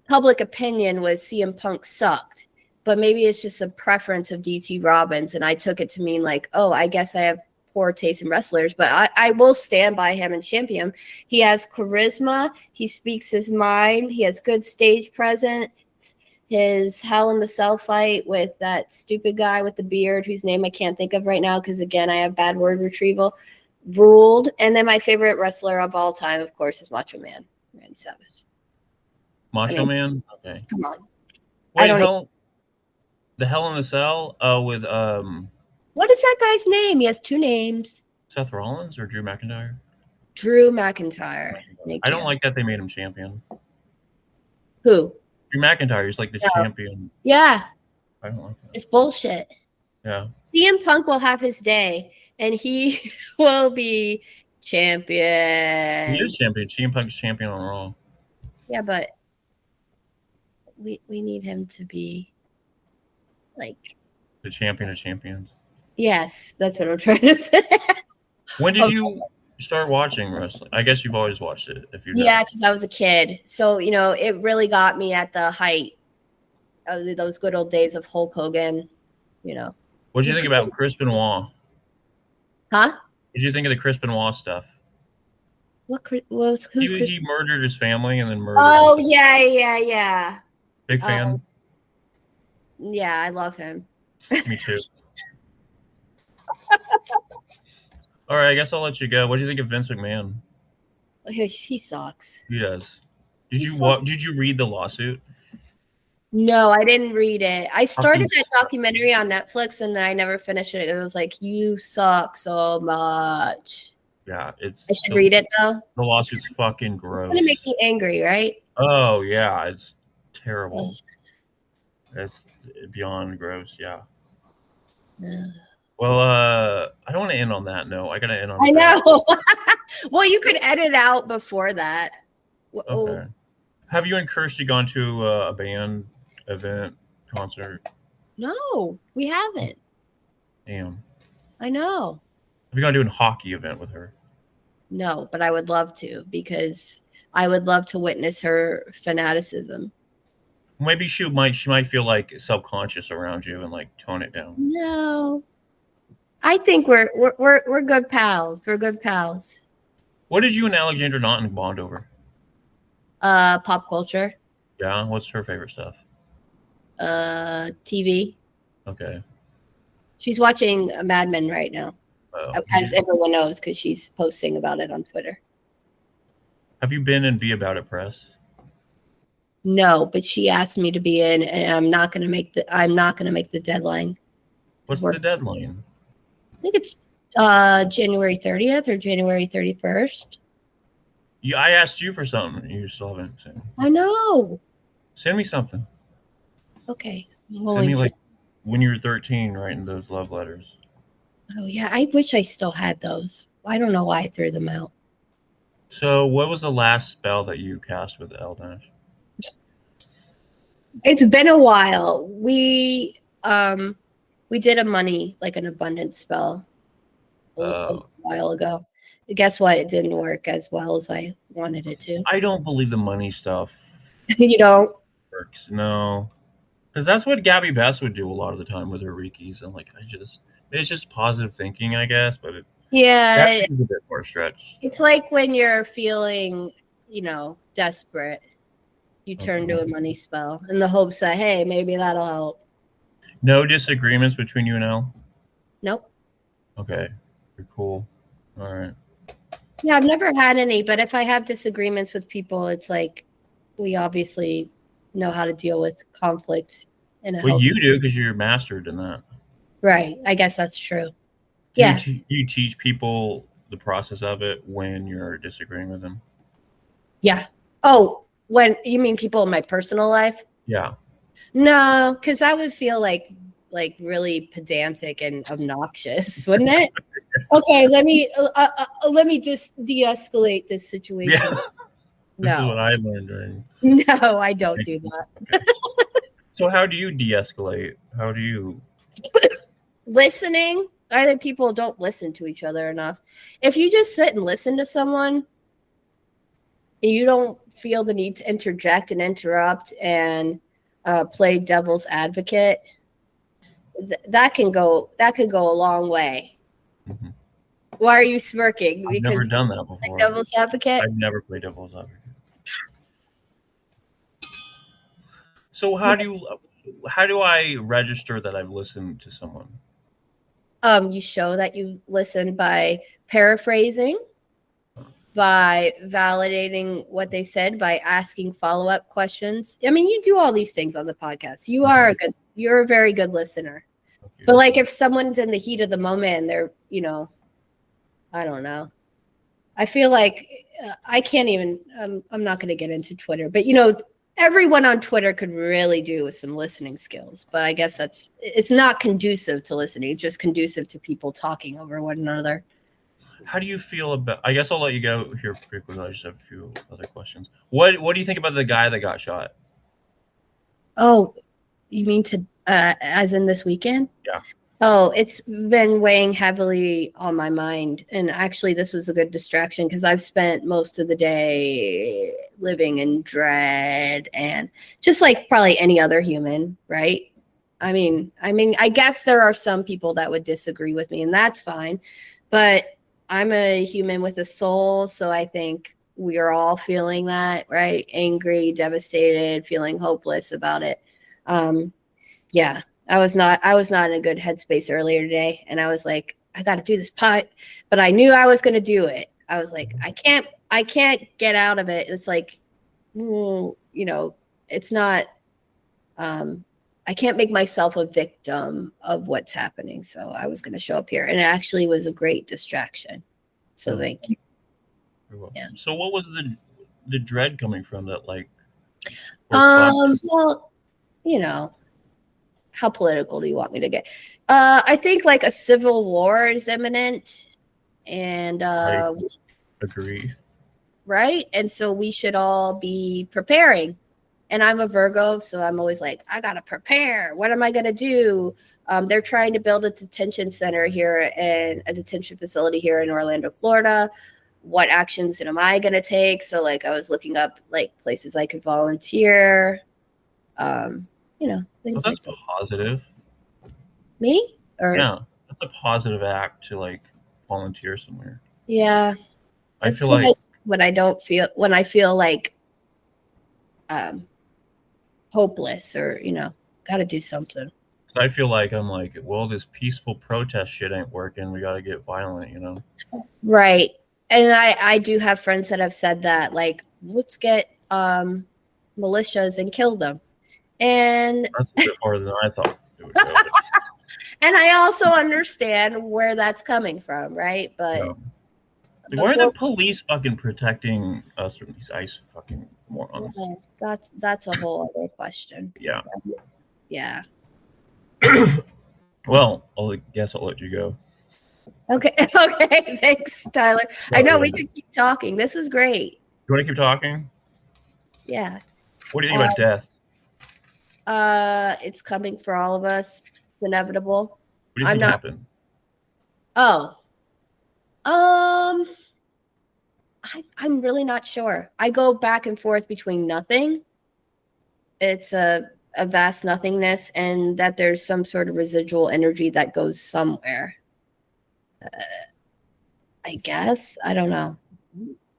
public opinion was CM Punk sucked, but maybe it's just a preference of DT Robbins. And I took it to mean like, oh, I guess I have poor taste in wrestlers, but I will stand by him and champion him. He has charisma. He speaks his mind. He has good stage presence. His Hell in the Cell fight with that stupid guy with the beard whose name I can't think of right now because, again, I have bad word retrieval, ruled. And then my favorite wrestler of all time, of course, is Macho Man, Randy Savage. Macho Man? Okay. Come on. Wait, the Hell in the Cell with what is that guy's name? He has two names. Seth Rollins or Drew McIntyre? Drew McIntyre. I don't like that they made him champion. Who? Drew McIntyre is like the champion. Yeah. I don't like that. It's bullshit. Yeah. CM Punk will have his day, and he will be champion. He is champion. CM Punk is champion on Raw. Yeah, but we need him to be Like, The champion of champions. yes, that's what I'm trying to say. When did you start watching wrestling? I guess you've always watched it. If you Yeah, because I was a kid. So, it really got me at the height of those good old days of Hulk Hogan, you know. What did You you think could, about Chris Benoit? huh? What did you think of the Chris Benoit stuff? Who's Chris? He murdered his family and then murdered Oh, himself. yeah. Big fan. Yeah, I love him. Me too. All right, I guess I'll let you go. What do you think of Vince McMahon? He sucks. He does. He sucks. Did you read the lawsuit? No, I didn't read it. I started that suck. documentary on Netflix and then I never finished it. It was like, you suck so much. Yeah, I should read it though. The lawsuit's fucking gross. It's gonna make me angry, right? Oh yeah, it's terrible. It's beyond gross. Yeah. Well, I don't want to end on that note. I gotta end on. I know. Well, you could edit out before that. Okay. Have you and Kirsty gone to a band event, concert? No, we haven't. Damn. I know. Have you gone to a hockey event with her? No, but I would love to because I would love to witness her fanaticism. Maybe she might feel like subconscious around you and like tone it down. No. I think we're good pals. We're good pals. What did you and Alexandra Naughton bond over? Pop culture. Yeah, what's her favorite stuff? TV. Okay. She's watching Mad Men right now, as everyone knows, because she's posting about it on Twitter. Have you been in Be About It press? No, but she asked me to be in, and I'm not going to make the deadline. What's the deadline? I think it's January 30th or January 31st. Yeah, I asked you for something. You still haven't sent me. I know. Send me something. Okay. Send me like when you were 13, writing those love letters. Oh yeah, I wish I still had those. I don't know why I threw them out. So, what was the last spell that you cast with El Dash? It's been a while. We did an abundance spell a while ago. Guess what? It didn't work as well as I wanted it to. I don't believe the money stuff. You don't? Works. No. Because that's what Gabby Bass would do a lot of the time with her Rikis. And it's just positive thinking, I guess. But that seems a bit more stretched. It's like when you're feeling, desperate. You turn to a money spell in the hopes that, hey, maybe that'll help. No disagreements between you and Elle? Nope. Okay. You're cool. All right. Yeah, I've never had any, but if I have disagreements with people, it's like we obviously know how to deal with conflict. Well, you do because you're mastered in that. Right. I guess that's true. Do you teach people the process of it when you're disagreeing with them? Yeah. Oh, when you mean people in my personal life? Yeah. No, because that would feel like really pedantic and obnoxious, wouldn't it? Okay, let me just de-escalate this situation. Yeah. This is what I learned during. No, I don't do that. Okay. So how do you de-escalate? How do you listening? I think people don't listen to each other enough. If you just sit and listen to someone, you don't feel the need to interject and interrupt and play devil's advocate. That could go a long way. Mm-hmm. Why are you smirking? I've never done that before. Like devil's advocate? I've never played devil's advocate. So how do I register that I've listened to someone? You show that you listen by paraphrasing, by validating what they said, by asking follow-up questions. I mean, you do all these things on the podcast. You're a very good listener. Okay. But like if someone's in the heat of the moment and they're, I don't know. I feel like I can't even, I'm not going to get into Twitter, but everyone on Twitter could really do with some listening skills, but I guess it's not conducive to listening. It's just conducive to people talking over one another. How do you feel about, I guess I'll let you go here quickly. I just have a few other questions. What do you think about the guy that got shot? Oh, you mean As in this weekend? Yeah. Oh, it's been weighing heavily on my mind. And actually, this was a good distraction because I've spent most of the day living in dread and just like probably any other human, right? I mean, I guess there are some people that would disagree with me, and that's fine. But I'm a human with a soul, so I think we are all feeling that, right? Angry, devastated, feeling hopeless about it. Yeah. I was not in a good headspace earlier today, and I was like, I got to do this pot, but I knew I was going to do it. I was like, I can't get out of it. It's like, it's not, I can't make myself a victim of what's happening. So I was going to show up here, and it actually was a great distraction. So thank you. Yeah. So what was the dread coming from that, like? Well, how political do you want me to get? I think like a civil war is imminent, and I agree. Right, and so we should all be preparing. And I'm a Virgo, so I'm always like, I gotta prepare. What am I gonna do? They're trying to build a detention center here and a detention facility here in Orlando, Florida. What actions am I gonna take? So like, I was looking up like places I could volunteer. Things That's like positive. Me? Or yeah, that's a positive act to like volunteer somewhere. Yeah, I feel like when I feel like hopeless or got to do something. So I feel like I'm like, well, this peaceful protest shit ain't working. We got to get violent, Right. And I do have friends that have said that, like, let's get militias and kill them. And that's a bit harder than I thought it would go. And I also understand where that's coming from, right? But why are the police fucking protecting us from these ICE fucking morons? That's a whole other question. Yeah. Yeah. Well, I guess I'll let you go. Okay. Thanks, Tyler. I know we could keep talking. This was great. You want to keep talking? Yeah. What do you think about death? It's coming for all of us. It's inevitable. What do you think happens? I'm really not sure. I go back and forth between nothing. It's a vast nothingness, and that there's some sort of residual energy that goes somewhere. I guess. I don't know.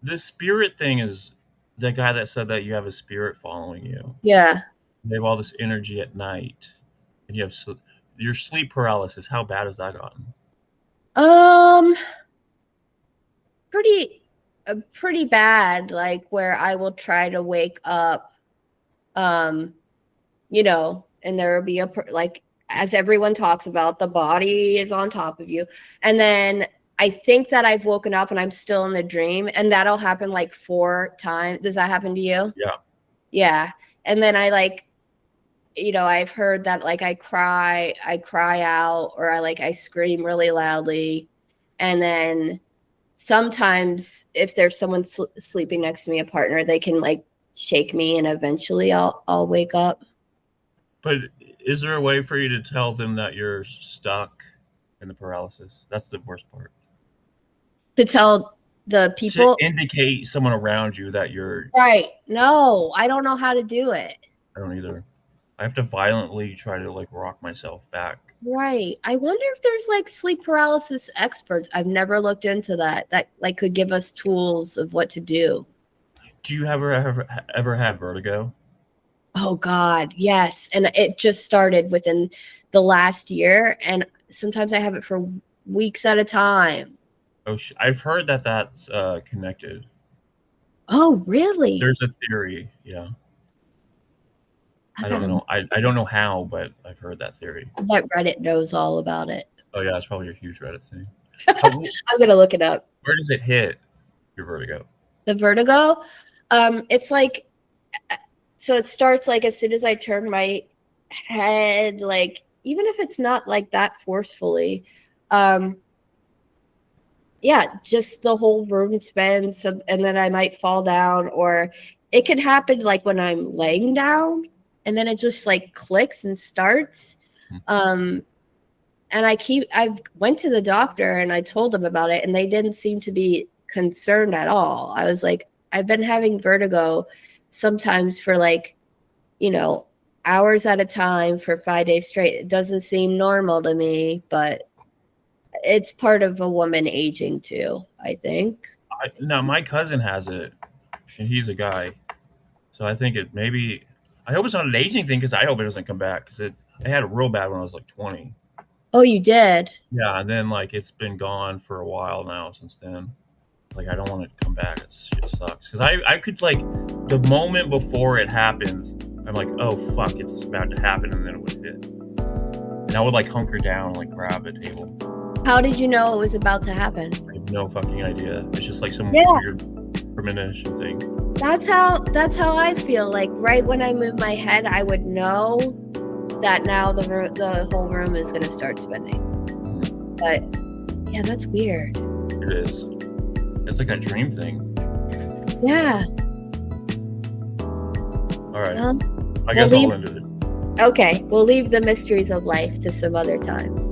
The spirit thing is the guy that said that you have a spirit following you. Yeah. You have all this energy at night, and you have your sleep paralysis. How bad has that gotten? Pretty bad. Like where I will try to wake up, and there will be as everyone talks about, the body is on top of you, and then I think that I've woken up and I'm still in the dream, and that'll happen like 4 times. Does that happen to you? Yeah. Yeah. And then I I've heard that like I cry out, or I scream really loudly. And then sometimes if there's someone sleeping next to me, a partner, they can like shake me, and eventually I'll wake up. But is there a way for you to tell them that you're stuck in the paralysis? That's the worst part. To tell the people? To indicate someone around you that you're... Right. No, I don't know how to do it. I don't either. I have to violently try to like rock myself back. Right. I wonder if there's like sleep paralysis experts. I've never looked into that like could give us tools of what to do. Do you ever have vertigo? Oh God, yes. And it just started within the last year, and sometimes I have it for weeks at a time. Oh, I've heard that that's connected. Oh, really? There's a theory, yeah. I don't know. I don't know how, but I've heard that theory. I bet Reddit knows all about it. Oh yeah, it's probably a huge Reddit thing. I'm gonna look it up. Where does it hit your vertigo? The vertigo? It's like, so it starts like as soon as I turn my head, like even if it's not like that forcefully, yeah, just the whole room spins, and then I might fall down, or it can happen like when I'm laying down, and then it just like clicks and starts, And I went to the doctor and I told them about it, and they didn't seem to be concerned at all. I was like, I've been having vertigo sometimes for like, hours at a time for 5 days straight. It doesn't seem normal to me, but it's part of a woman aging too, I think. No, my cousin has it, and he's a guy. So I think it maybe. I hope it's not an aging thing because I hope it doesn't come back because I had it real bad when I was like 20. Oh, you did? Yeah, and then like it's been gone for a while now since then. Like I don't want it to come back. It shit sucks because I could like the moment before it happens, I'm like, oh fuck, it's about to happen, and then it would hit, and I would like hunker down, and, like grab a table. How did you know it was about to happen? I have no fucking idea. It's just like some Yeah. weird premonition thing. That's how I feel. Like right when I move my head, I would know that now the whole room is going to start spinning. But yeah, that's weird. It is. It's like that dream thing. Yeah. All right. I guess I'll end it. Okay, we'll leave the mysteries of life to some other time.